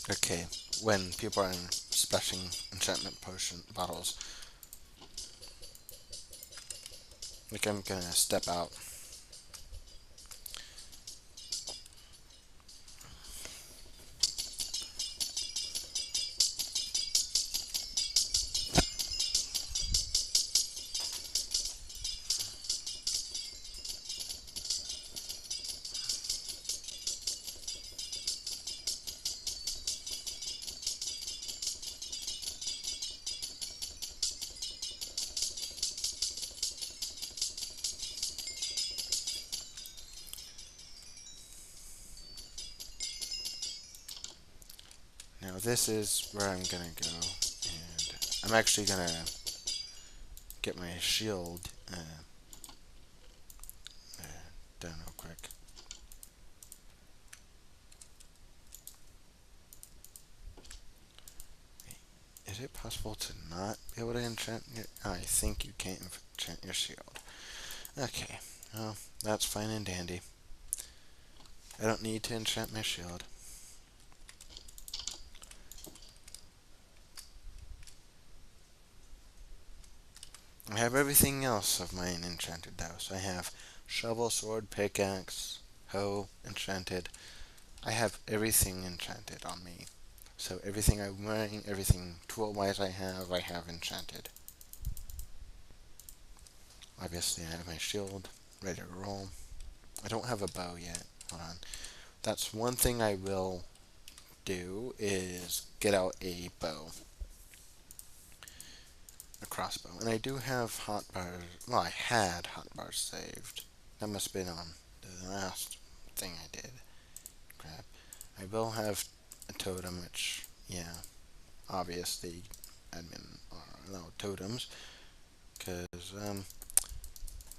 Okay, when people are specing enchantment potion bottles, like I'm gonna step out. Now this is where I'm gonna go, and I'm actually gonna get my shield done real quick. Is it possible to not be able to enchant your... I think you can't enchant your shield. Okay, well, that's fine and dandy. I don't need to enchant my shield. I have everything else of mine enchanted though. So I have shovel, sword, pickaxe, hoe, enchanted. I have everything enchanted on me. So everything I'm wearing, everything tool-wise I have enchanted. Obviously I have my shield ready to roll. I don't have a bow yet. Hold on. That's one thing I will do is get out a bow. A crossbow. And I do have hotbars. Well, I had hotbars saved. That must have been on the last thing I did. Crap. I will have a totem, which, yeah, obviously admin are allowed totems. Because,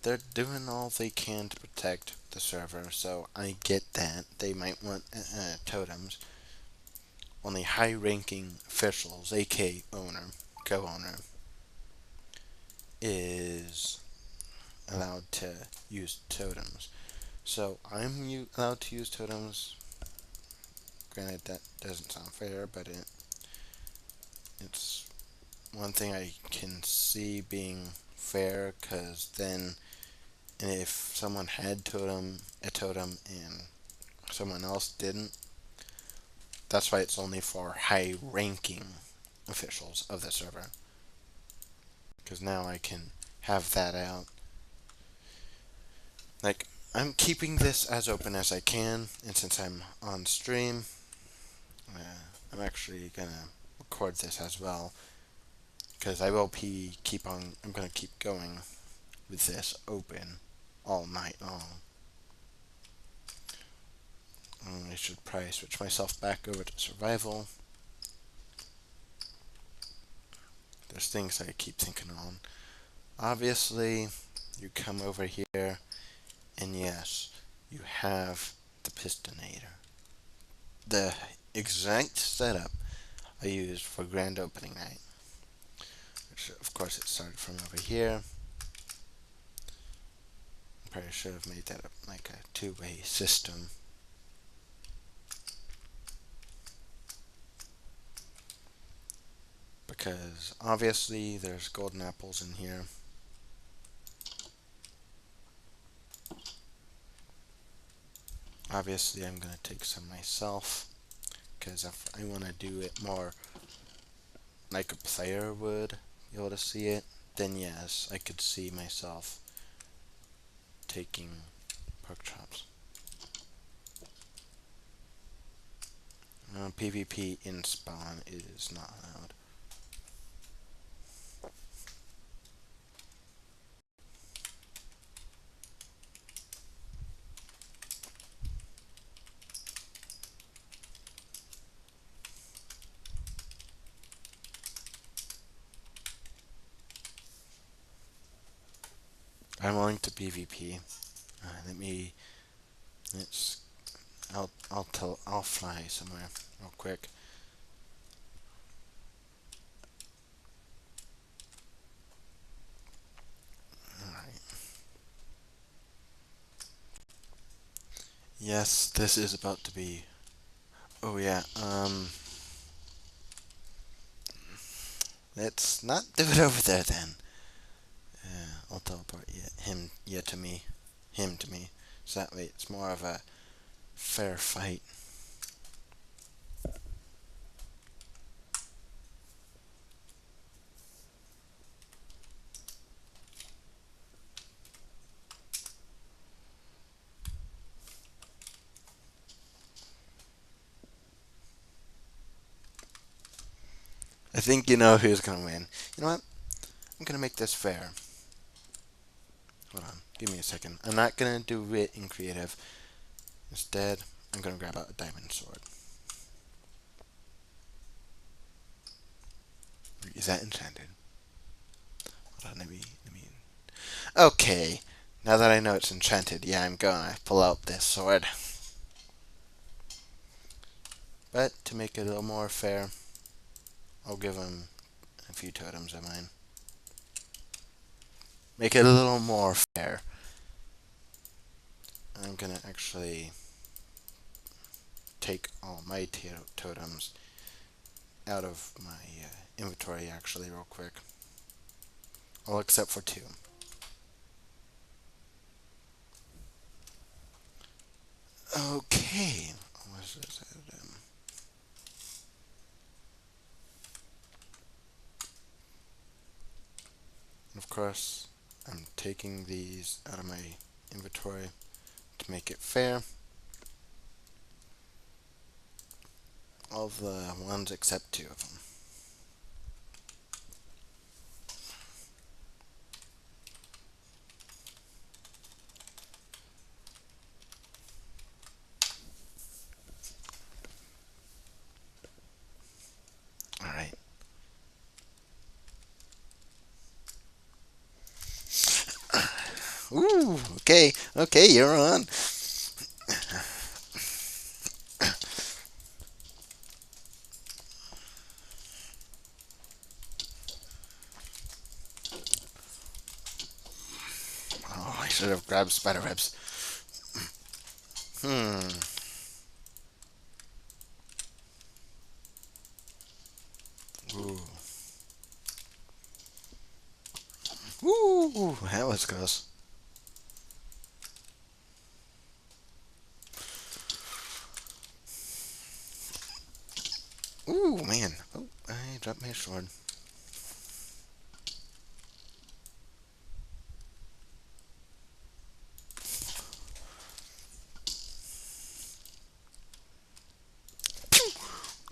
they're doing all they can to protect the server, so I get that. They might want totems. Only high-ranking officials, aka owner, co-owner, is allowed to use totems. So I'm allowed to use totems. Granted, that doesn't sound fair, but it's one thing I can see being fair, because then if someone had a totem and someone else didn't, that's why it's only for high-ranking officials of the server. Because now I can have that out. Like, I'm keeping this as open as I can, and since I'm on stream, I'm actually gonna record this as well, because I will I'm gonna keep going with this open all night long. I should probably switch myself back over to survival. There's things I keep thinking on. Obviously, you come over here, and yes, you have the pistonator. The exact setup I used for grand opening night. Which, of course, it started from over here. Probably should have made that like a two-way system. Because obviously there's golden apples in here. Obviously I'm going to take some myself, because if I want to do it more like a player would be able to see it, then yes, I could see myself taking pork chops. PvP in spawn is not allowed. I'm willing to PvP. Let's, I'll fly somewhere real quick. Alright. Yes, this is about to be, oh yeah, let's not do it over there then. I'll teleport him to me. So that way it's more of a fair fight. I think you know who's gonna win. You know what? I'm gonna make this fair. Hold on, give me a second. I'm not gonna do it in creative. Instead, I'm gonna grab out a diamond sword. Is that enchanted? Hold on, let me. Okay. Now that I know it's enchanted, yeah, I'm gonna pull out this sword. But to make it a little more fair, I'll give him a few totems of mine. Make it a little more fair. I'm gonna actually take all my totems out of my inventory actually real quick. All except for two. Okay. What's this? Of course, I'm taking these out of my inventory to make it fair. All the ones except two of them. Alright. Ooh, okay, okay, you're on. Oh, I should have grabbed spider webs. Hmm. Ooh. Ooh, that was close. Ooh, man. Oh, I dropped my sword.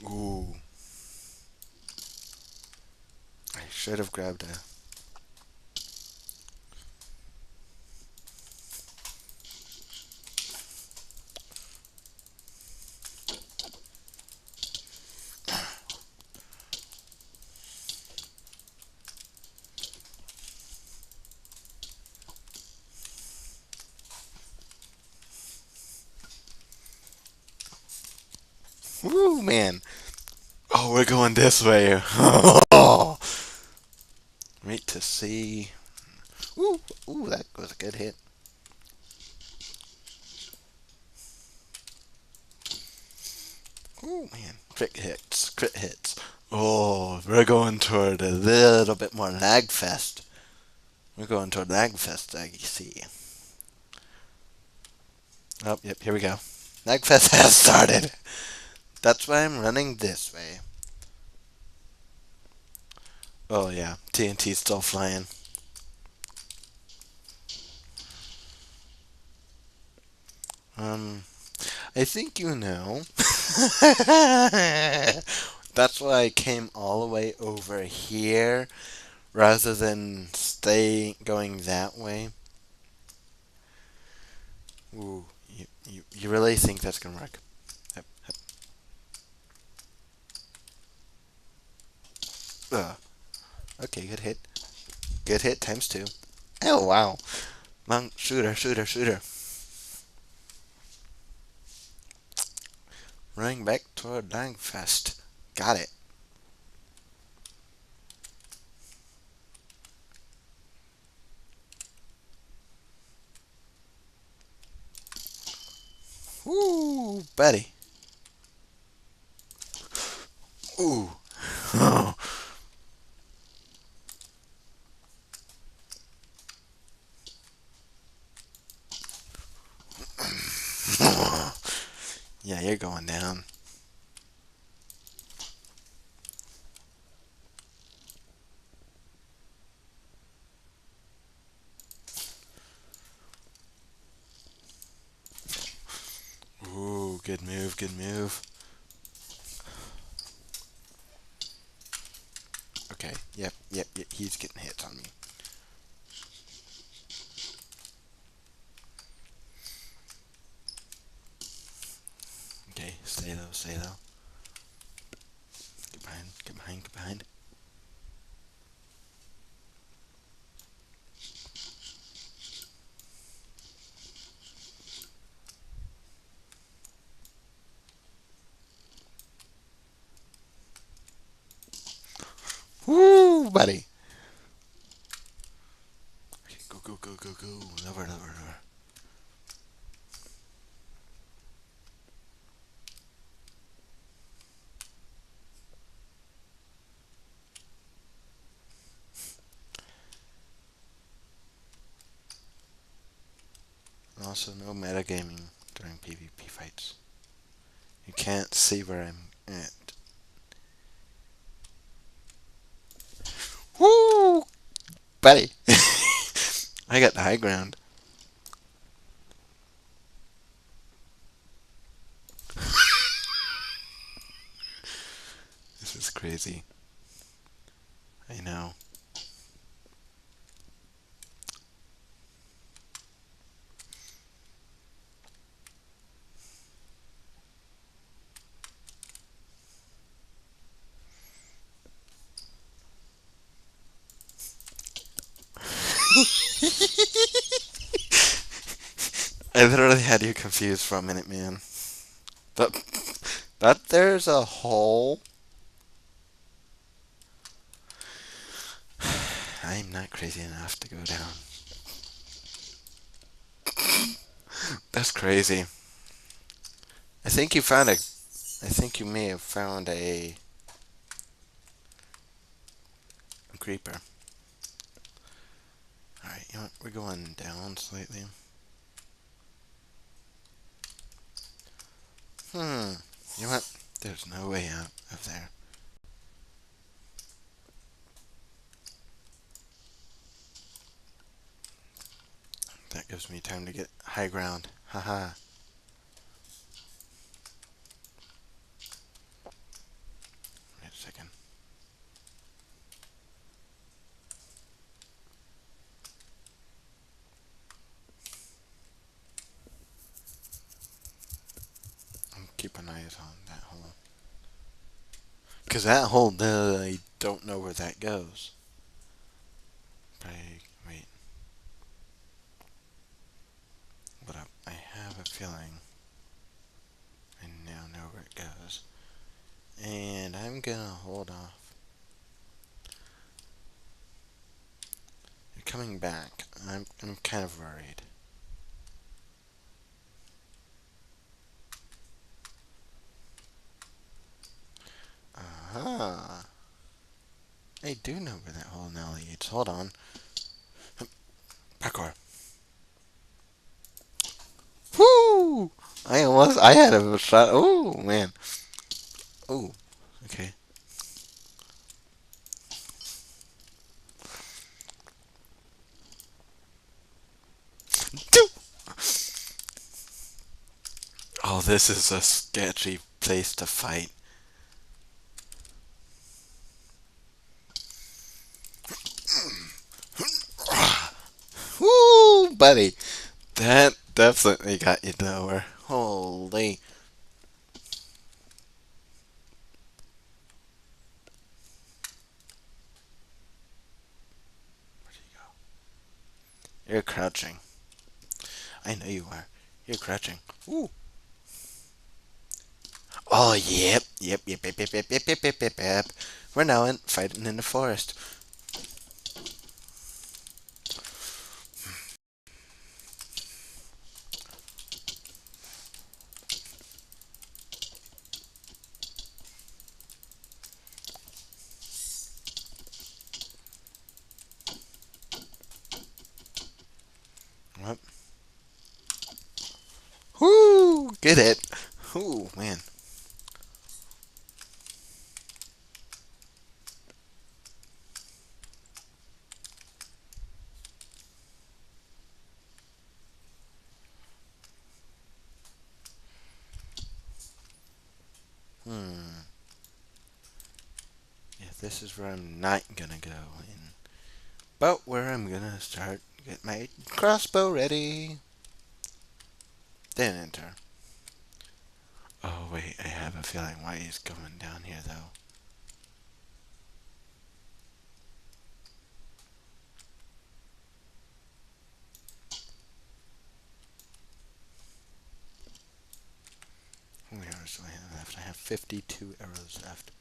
Ooh. I should have grabbed a... Ooh, man. Oh, we're going this way. Oh. Wait to see. Ooh, ooh, that was a good hit. Ooh, man. Crit hits, crit hits. Oh, we're going toward a little bit more lag fest. We're going toward lag fest, I see. Oh, yep, here we go. Lag fest has started. That's why I'm running this way. Oh, yeah. TNT's still flying. I think you know. That's why I came all the way over here rather than stay going that way. Ooh, you really think that's gonna work? Yep, yep. Ugh. Okay, good hit. Good hit times two. Oh wow. Long shooter, shooter, shooter. Running back toward Langfest. Got it. Ooh, buddy. Ooh. Yeah, you're going down. Ooh, good move, good move. Okay, yep, yep, yep, he's getting hits on me. Okay, stay low, stay low. Get behind, get behind, get behind. Woo, buddy. Okay, go, go, go, go, go. Lower, lower, lower. And also, no metagaming during PvP fights. You can't see where I'm at. Woo! Buddy! I got the high ground. This is crazy. I know. I literally had you confused for a minute, man. But, but there's a hole. I'm not crazy enough to go down. That's crazy. I think you found a. I think you may have found a creeper. Alright, you know what? We're going down slightly. You know what? There's no way out of there. That gives me time to get high ground. Haha. Wait a second. I'm keeping eyes on that hole. Because that hole, I don't know where that goes. Wait. But I have a feeling I now know where it goes. And I'm gonna hold off. You're coming back. I'm kind of worried. Aha. I do know where that hole now leads. Hold on. Parkour. Woo! I had a shot. Oh, man. Oh, okay. Oh, this is a sketchy place to fight. Woo, buddy. That definitely got you nowhere. Holy. Where'd you go? You're crouching. I know you are. You're crouching. Ooh. Oh, yep. Yep, yep, yep, yep, yep, yep, yep, yep, yep, yep. We're now fighting in the forest. What? Whoo! Get it. Ooh, man. Hmm. Yeah, this is where I'm not gonna go in. But where I'm gonna start, get my crossbow ready. Then enter. Oh, wait, I have a feeling why he's going down here, though. How many arrows do I have left? I have 52 arrows left.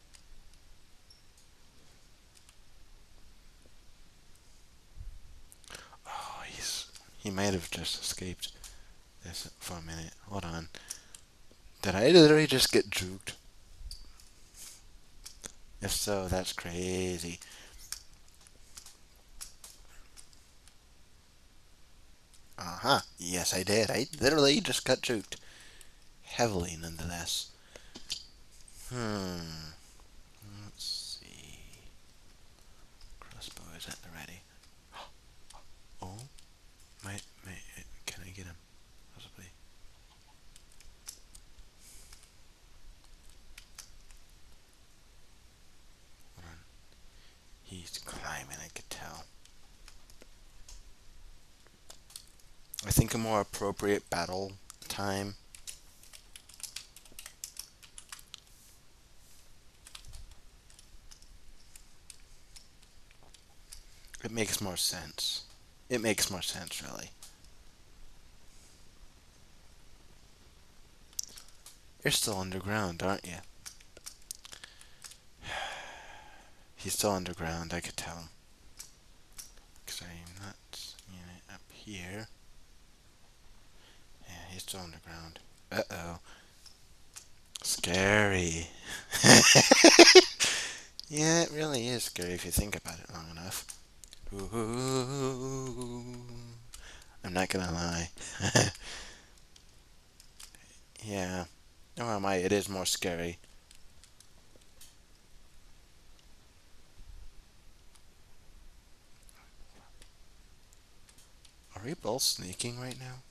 He might have just escaped this for a minute. Hold on. Did I literally just get juked? If so, that's crazy. Uh-huh. Yes, I did. I literally just got juked. Heavily, nonetheless. Let's see. Crossbow is at the ready. Oh, can I get him? Possibly. Hold on. He's climbing, I could tell. I think a more appropriate battle time. It makes more sense. It makes more sense, really. You're still underground, aren't you? He's still underground, I could tell. Because I'm not seeing it up here. Yeah, he's still underground. Uh-oh. Scary. Yeah, it really is scary if you think about it long enough. Ooh, I'm not gonna lie. Yeah. Oh, am I? It is more scary. Are we both sneaking right now?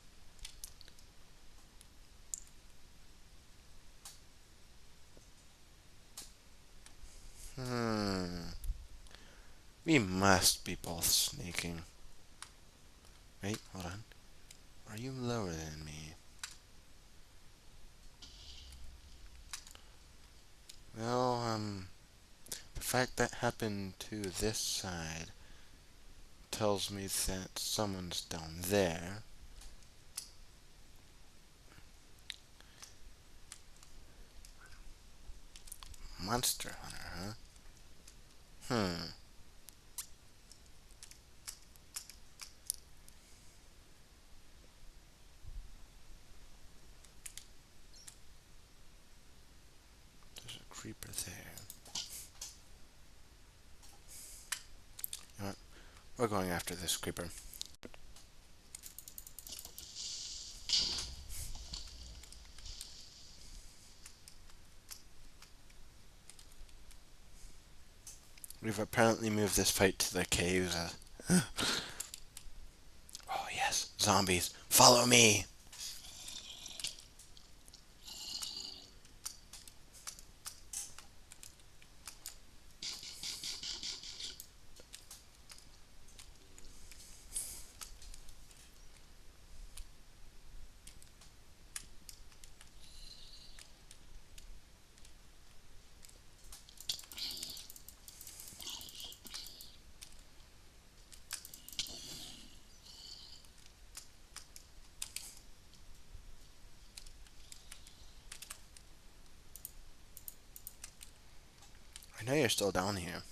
We must be both sneaking. Wait, hold on. Are you lower than me? Well, the fact that happened to this side tells me that someone's down there. Monster Hunter, huh? There's a creeper there. You know what? We're going after this creeper. We've apparently moved this fight to the caves. Oh yes, zombies. Follow me. I know you're still down here.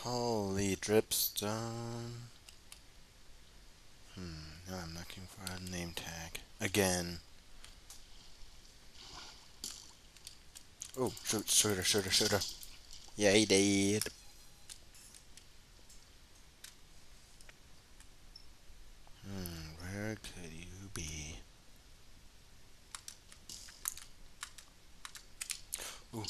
Holy dripstone. Now I'm looking for a name tag. Again. Oh, shooter. Yeah, he did. Where could you be? Ooh.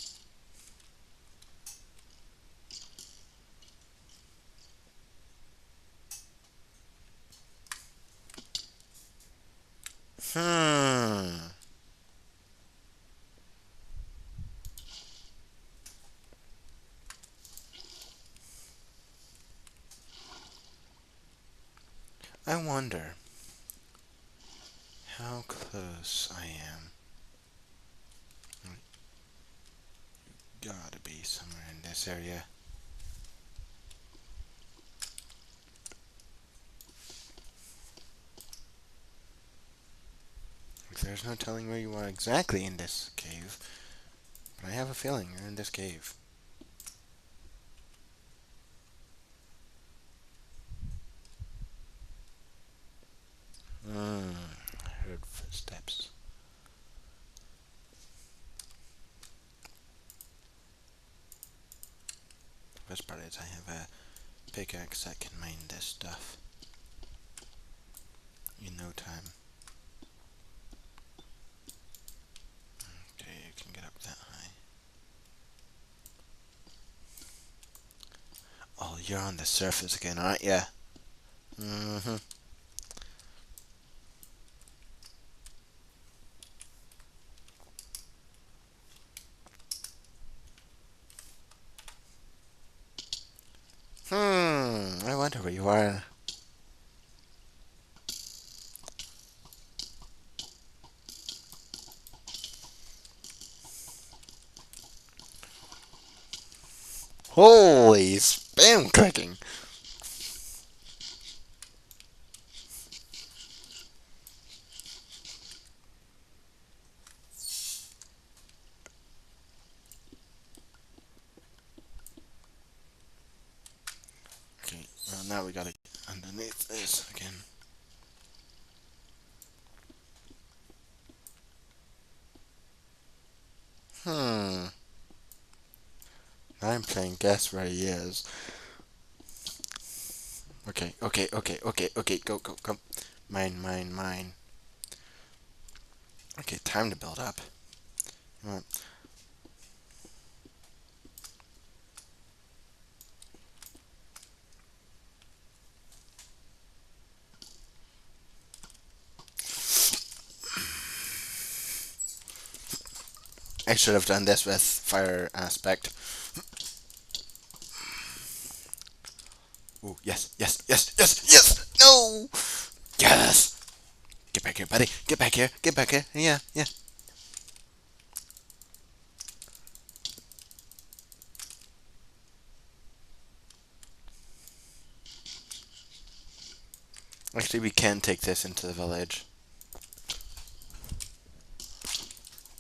I wonder, how close I am. Gotta be somewhere in this area. There's no telling where you are exactly in this cave, but I have a feeling you're in this cave. I heard footsteps. The best part is I have a pickaxe that can mine this stuff in no time. Okay, you can get up that high. Oh, you're on the surface again, aren't ya? Mm-hmm. I wonder where you are. Holy spam clicking! Okay, well now we gotta get underneath this again. Hmm. I'm playing guess where he is. Okay, go. Mine. Okay, time to build up. Come on. I should have done this with fire aspect. Ooh, yes! No! Yes! Get back here, buddy. Get back here. Yeah. Actually, we can take this into the village.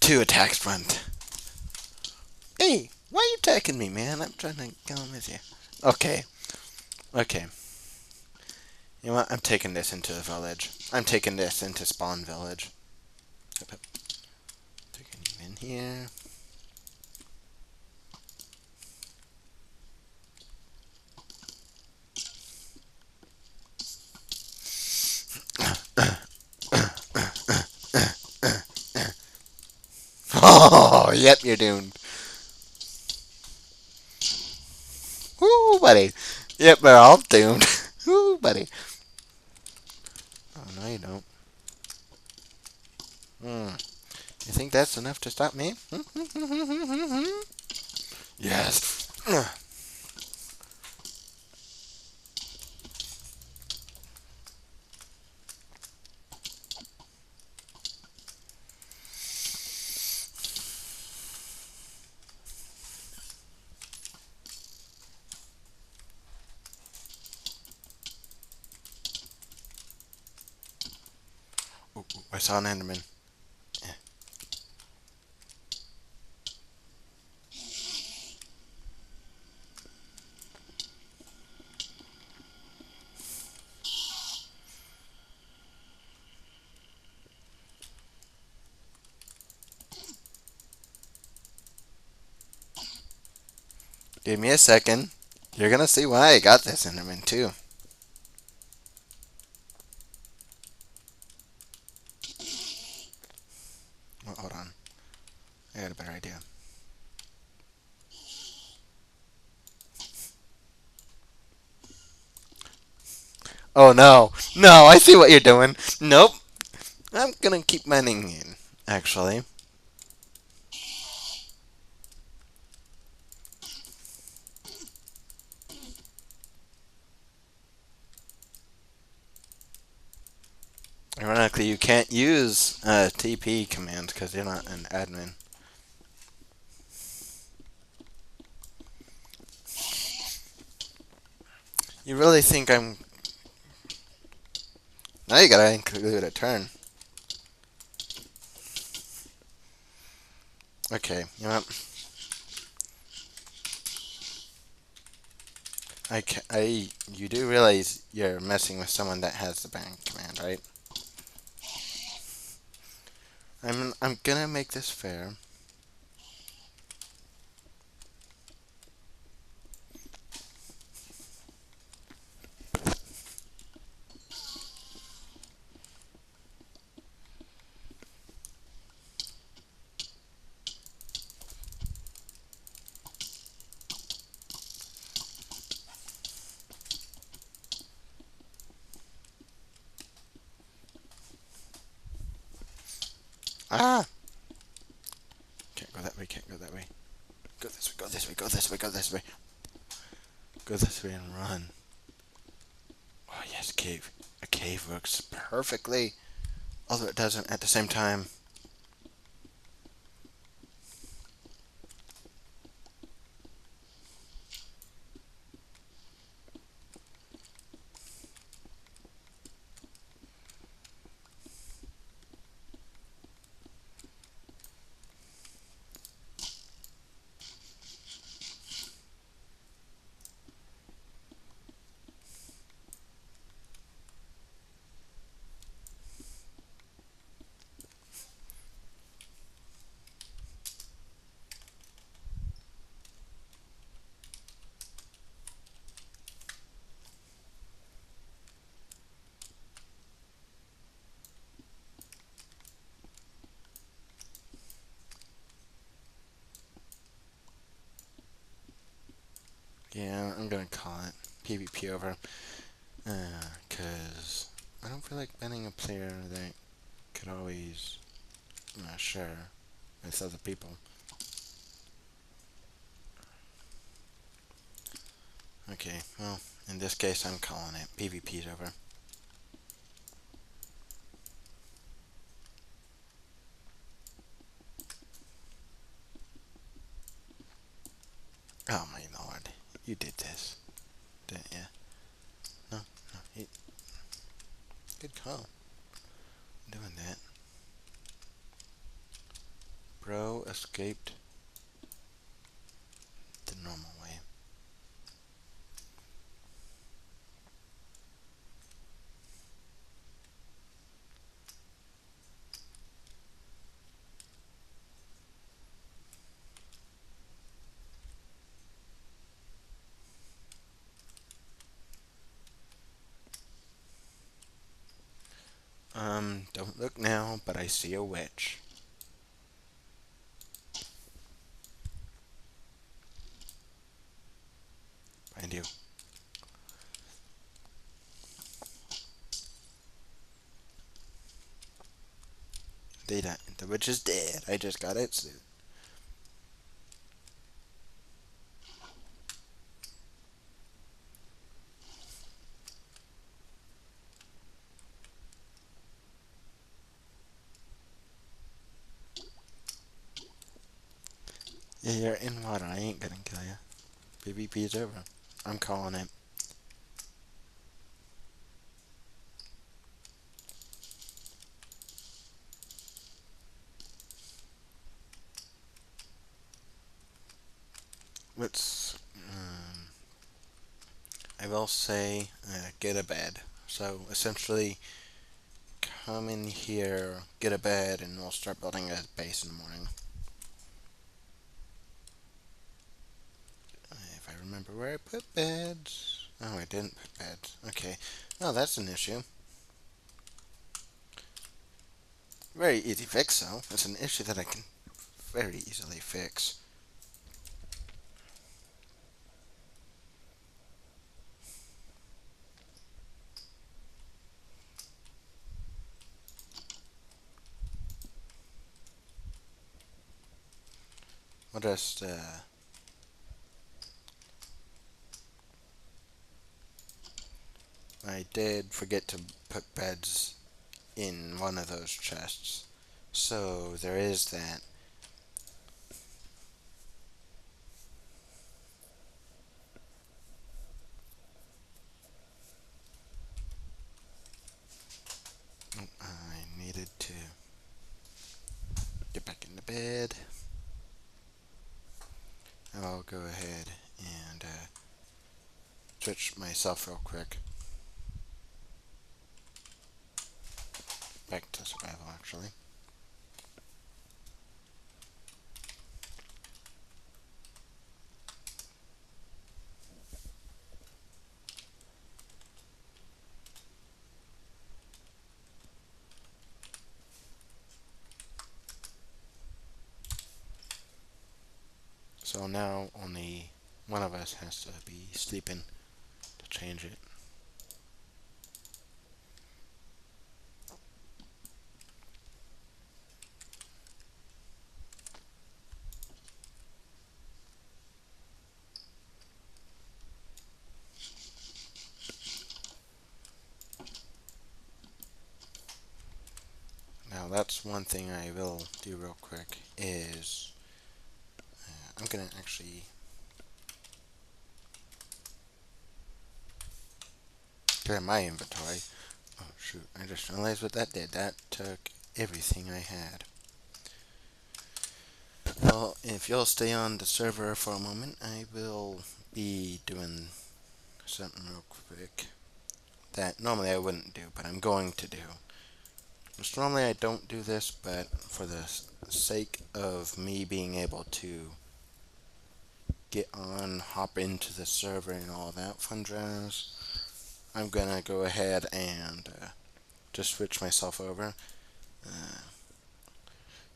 2 attacks front. Hey, why are you attacking me, man? I'm trying to get on with you. Okay. You know what? I'm taking this into the village. I'm taking this into spawn village. Yep. Taking you in here. Oh, yep, you're doomed. Woo, buddy. Yep, we're all doomed. Woo, buddy. Oh, no, you don't. You think that's enough to stop me? Yes. Ooh, I saw an Enderman. Give me a second. You're gonna see why I got this Enderman too. Oh, hold on. I got a better idea. Oh no. No, I see what you're doing. Nope. I'm gonna keep mining in, actually. Ironically, you can't use TP command because you're not an admin. You really think I'm... Now you gotta include a turn. Okay, you know what? You do realize you're messing with someone that has the ban command, right? I'm gonna make this fair. Ah! Can't go that way, can't go that way. Go this way, go this way, go this way, go this way. Go this way and run. Oh yes, cave. A cave works perfectly. Although it doesn't at the same time. Yeah, I'm gonna call it PvP over. Cause I don't feel like banning a player that could always share with other people. Okay, well, in this case, I'm calling it. PvP's over. Oh my lord, you did this, didn't you? No, no, good call. Doing that. Bro escaped the normal way. Don't look now, but I see a witch. Behind you. The witch is dead. I just got it suit. Yeah, you're in water. I ain't gonna kill you. PvP's over. I'm calling it. Let's. I will say, get a bed. So essentially, come in here, get a bed, and we'll start building a base in the morning. If I remember where I put beds. Oh, I didn't put beds. Okay. Oh, that's an issue. Very easy fix, though. It's an issue that I can very easily fix. We'll just, I did forget to put beds in one of those chests. So there is that. I needed to get back into bed. I'll go ahead and switch myself real quick. Back to survival, actually. So now only one of us has to be sleeping to change it. Now that's one thing I will do real quick is I'm gonna actually clear my inventory. Oh shoot, I just realized what that did. That took everything I had. Well, if you'll stay on the server for a moment, I will be doing something real quick that normally I wouldn't do, but I'm going to do. Just normally I don't do this, but for the sake of me being able to get on, hop into the server and all that fun jazz, I'm gonna go ahead and just switch myself over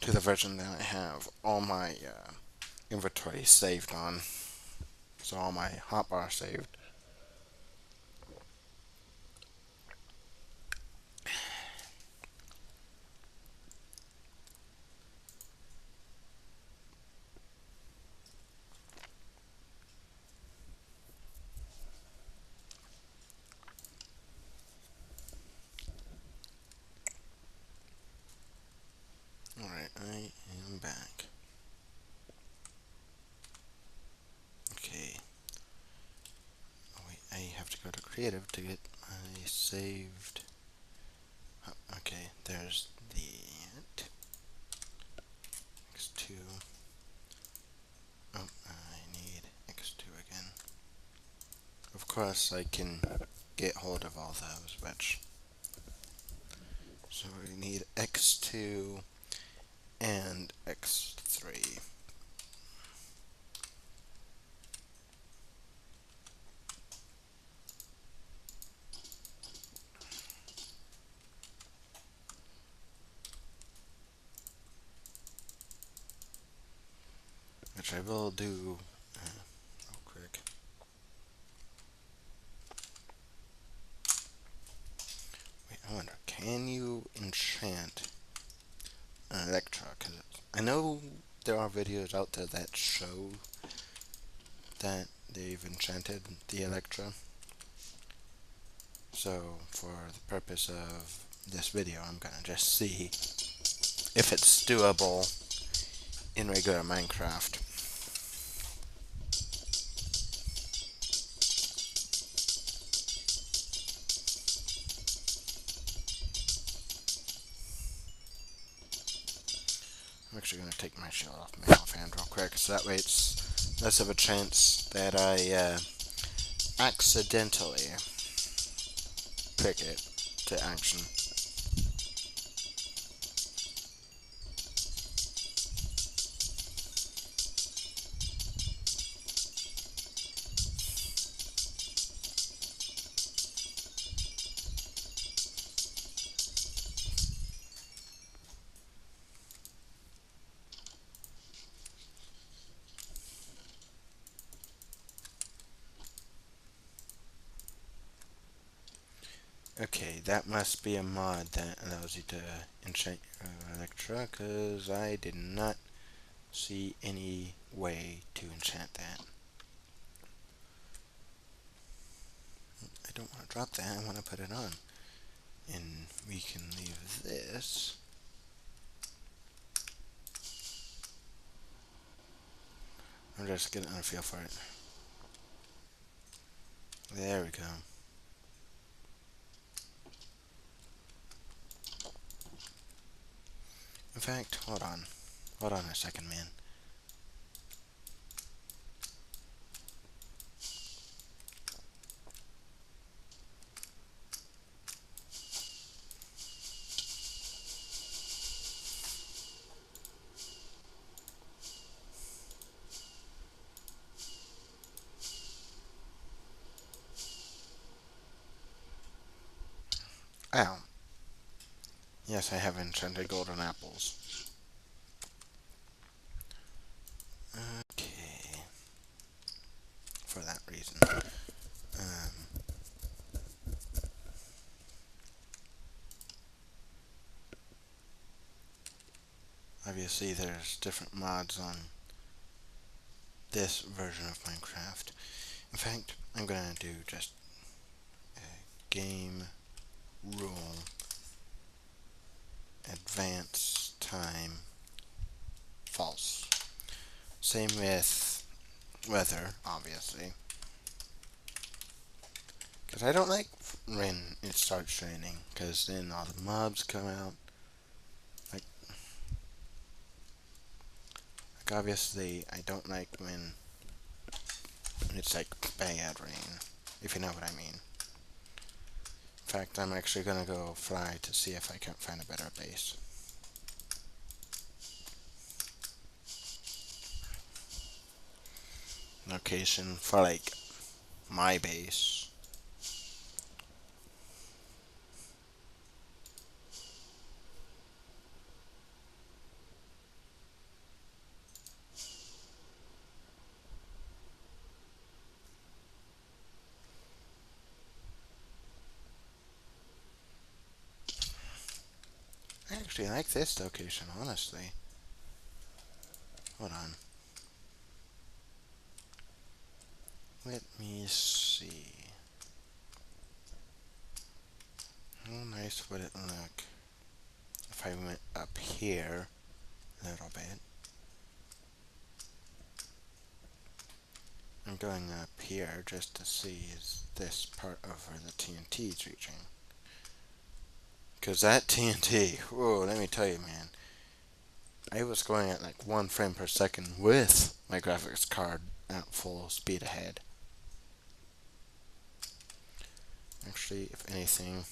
to the version that I have all my inventory saved on. So all my hotbar saved. Alright, I am back. Okay. Oh, wait, I have to go to creative to get my saved. Oh, okay, there's the X2. Oh, I need X2 again. Of course, I can get hold of all those, which. So we need X2 and X3. Which I will do real quick. Wait, I wonder, can you enchant an Electra? Because I know there are videos out there that show that they've enchanted the Electra. So, for the purpose of this video, I'm gonna just see if it's doable in regular Minecraft. I'm actually going to take my shield off my offhand real quick, so that way it's less of a chance that I accidentally pick it to action. Okay, that must be a mod that allows you to enchant your Electra, because I did not see any way to enchant that. I don't want to drop that, I want to put it on. And we can leave this. I'm just getting a feel for it. There we go. In fact, hold on. Hold on a second, man. Ow. Yes, I have enchanted golden apples. Okay. For that reason. Obviously, there's different mods on this version of Minecraft. In fact, I'm gonna do just a game rule advance time false. Same with weather, obviously. Because I don't like when it starts raining, because then all the mobs come out. Like obviously, I don't like when it's like bad rain, if you know what I mean. In fact, I'm actually gonna go fly to see if I can't find a better base. Location for like my base. I actually like this location, honestly. Hold on. Let me see. How nice would it look if I went up here a little bit? I'm going up here just to see is this part of where the TNT is reaching. Because that TNT, whoa, let me tell you, man. I was going at like 1 frame per second with my graphics card at full speed ahead. Actually, if anything,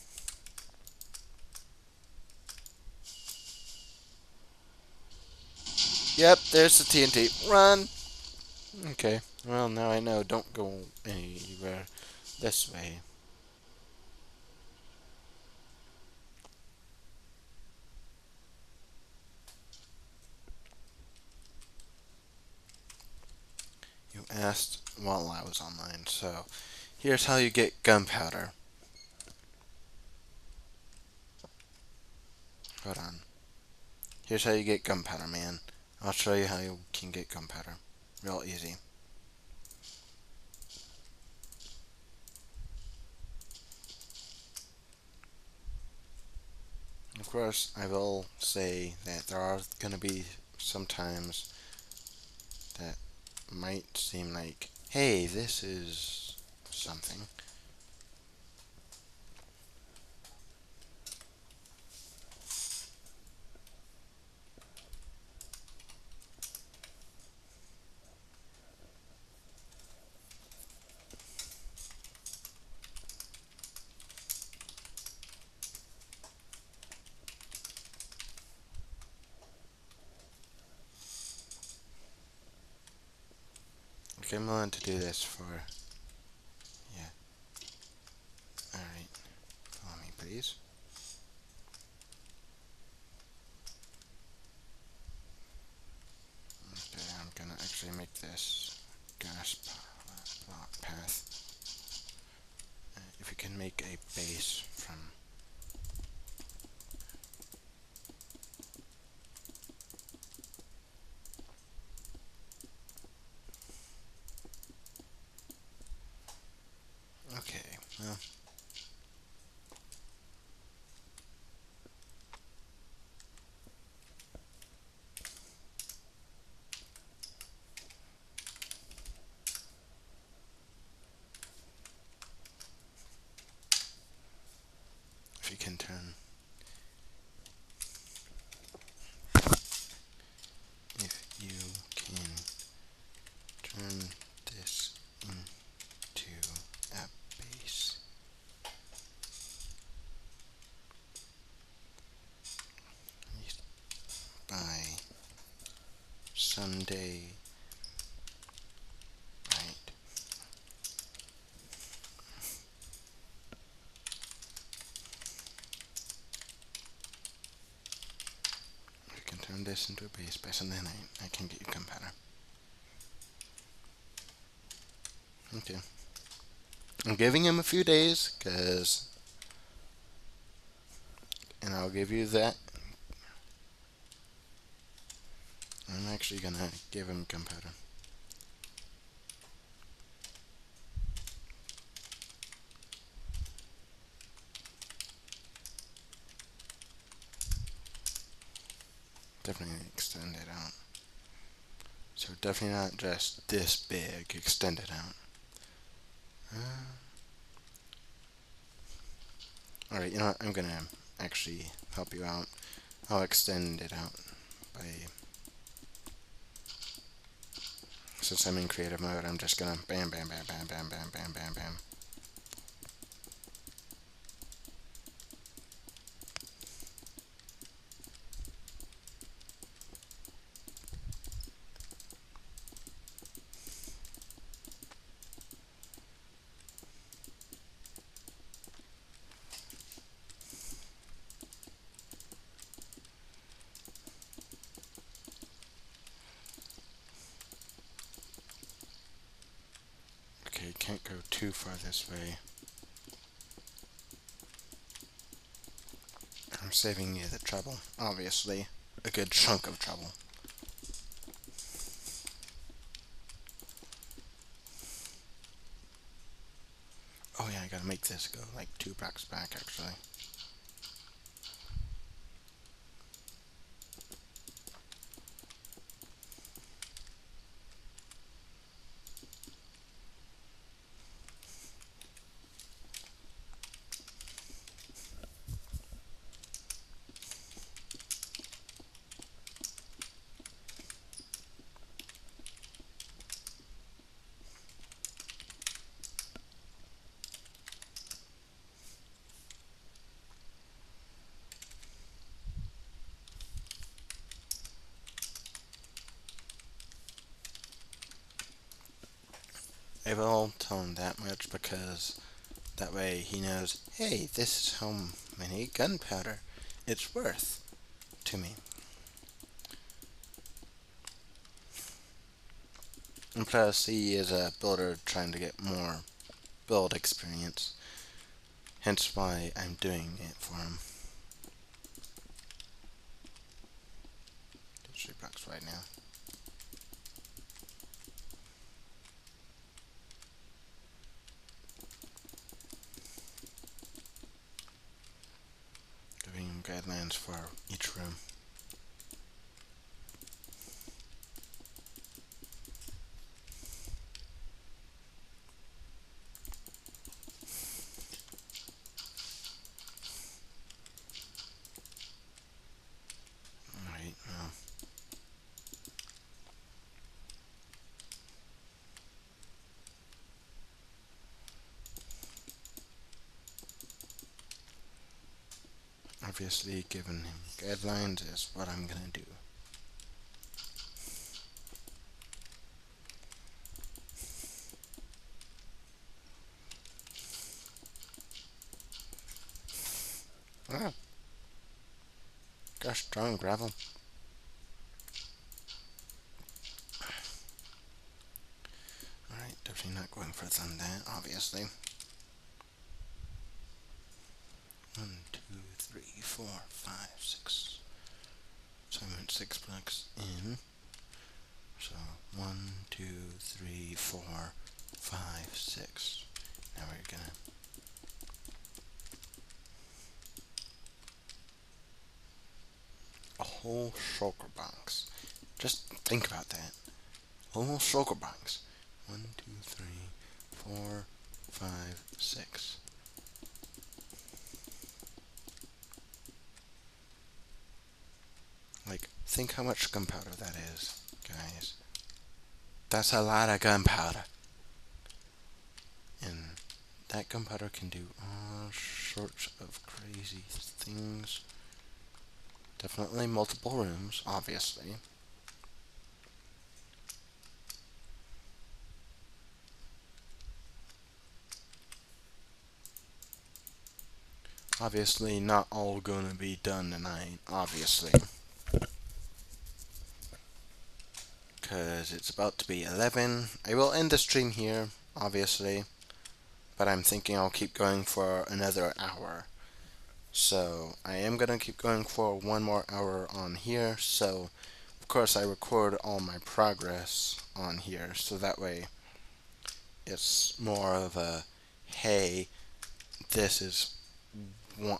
yep, there's the TNT. Run! Okay, well, now I know. Don't go anywhere this way. You asked while I was online, so here's how you get gunpowder. Hold on. Here's how you get gunpowder, man. I'll show you how you can get gunpowder. Real easy. Of course, I will say that there are going to be some times that might seem like, hey, this is something. Okay, I'm willing to do this for, yeah. Alright, follow me, please. Okay, I'm gonna actually make this gas block path. If you can make a base from okay, well, you can turn this into a base. By Sunday night. If you can turn this into a base by Sunday night, I can get you gunpowder. Okay. I'm giving him a few days, and I'll give you that. I'm actually gonna give him gunpowder. Definitely extend it out. So definitely not just this big, extend it out. Alright, you know what, I'm gonna actually help you out. I'll extend it out by, since I'm in creative mode, I'm just gonna bam, bam, bam, bam, bam, bam, bam, bam, bam. Okay, can't go too far this way. I'm saving you the trouble, obviously. A good chunk of trouble. Oh yeah, I gotta make this go like 2 blocks back, actually. I will tell him that much because that way he knows, hey, this is how many gunpowder it's worth to me. And plus, he is a builder trying to get more build experience. Hence why I'm doing it for him. 3 blocks right now. Giving him guidelines for each room. Alright, well. Obviously, giving him guidelines is what I'm gonna do. Ah, gosh darn gravel. Alright, definitely not going further than that, obviously. 1, 2, 3, 4, 5, 6. So I went 6 blocks in. So 1, 2, 3, 4, 5, 6. Now we're gonna a whole shulker box. Just think about that. A whole shulker box. 1, 2, 3, 4, 5, 6. Like, think how much gunpowder that is, guys. That's a lot of gunpowder. And that gunpowder can do all sorts of crazy things. Definitely multiple rooms, obviously. Obviously, not all gonna be done tonight, obviously. Because it's about to be 11. I will end the stream here, obviously. But I'm thinking I'll keep going for another hour. So, I am gonna keep going for one more hour on here. So, of course, I record all my progress on here. So that way, it's more of a, hey, this is one,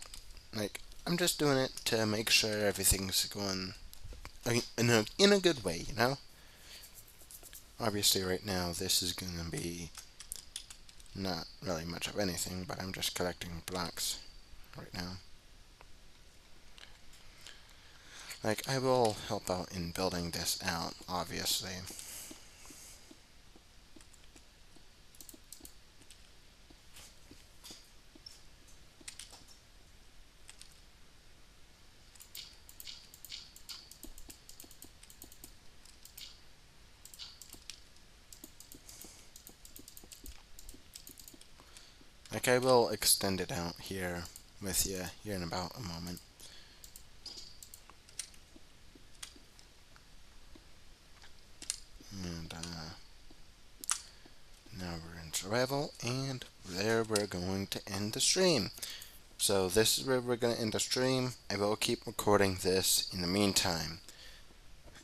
like, I'm just doing it to make sure everything's going in a good way, you know? Obviously, right now, this is going to be not really much of anything, but I'm just collecting blocks right now. Like, I will help out in building this out, obviously. Like, I will extend it out here with you here in about a moment. And, now we're in survival, and there we're going to end the stream. So this is where we're going to end the stream. I will keep recording this in the meantime,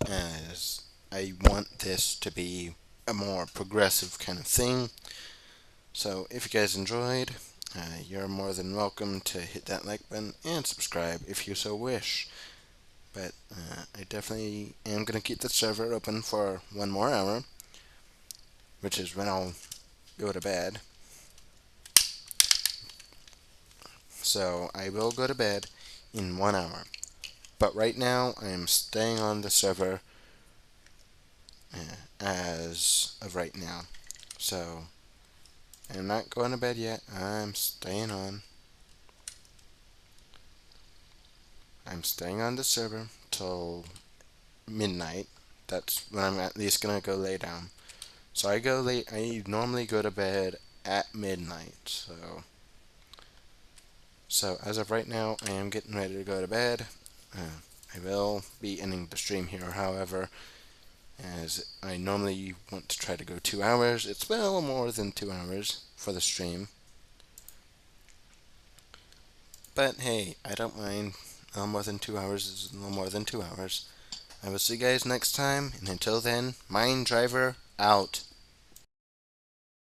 as I want this to be a more progressive kind of thing. So if you guys enjoyed, you're more than welcome to hit that like button and subscribe if you so wish. But I definitely am going to keep the server open for one more hour, which is when I'll go to bed. So I will go to bed in 1 hour. But right now, I am staying on the server as of right now. So I'm not going to bed yet. I'm staying on. I'm staying on the server till midnight. That's when I'm at least gonna go lay down. So I go late. I normally go to bed at midnight. So as of right now, I am getting ready to go to bed. I will be ending the stream here, however, as I normally want to try to go 2 hours. It's well more than 2 hours for the stream. But hey, I don't mind. A little more than 2 hours is a little more than 2 hours. I will see you guys next time, and until then, Mine Driver out.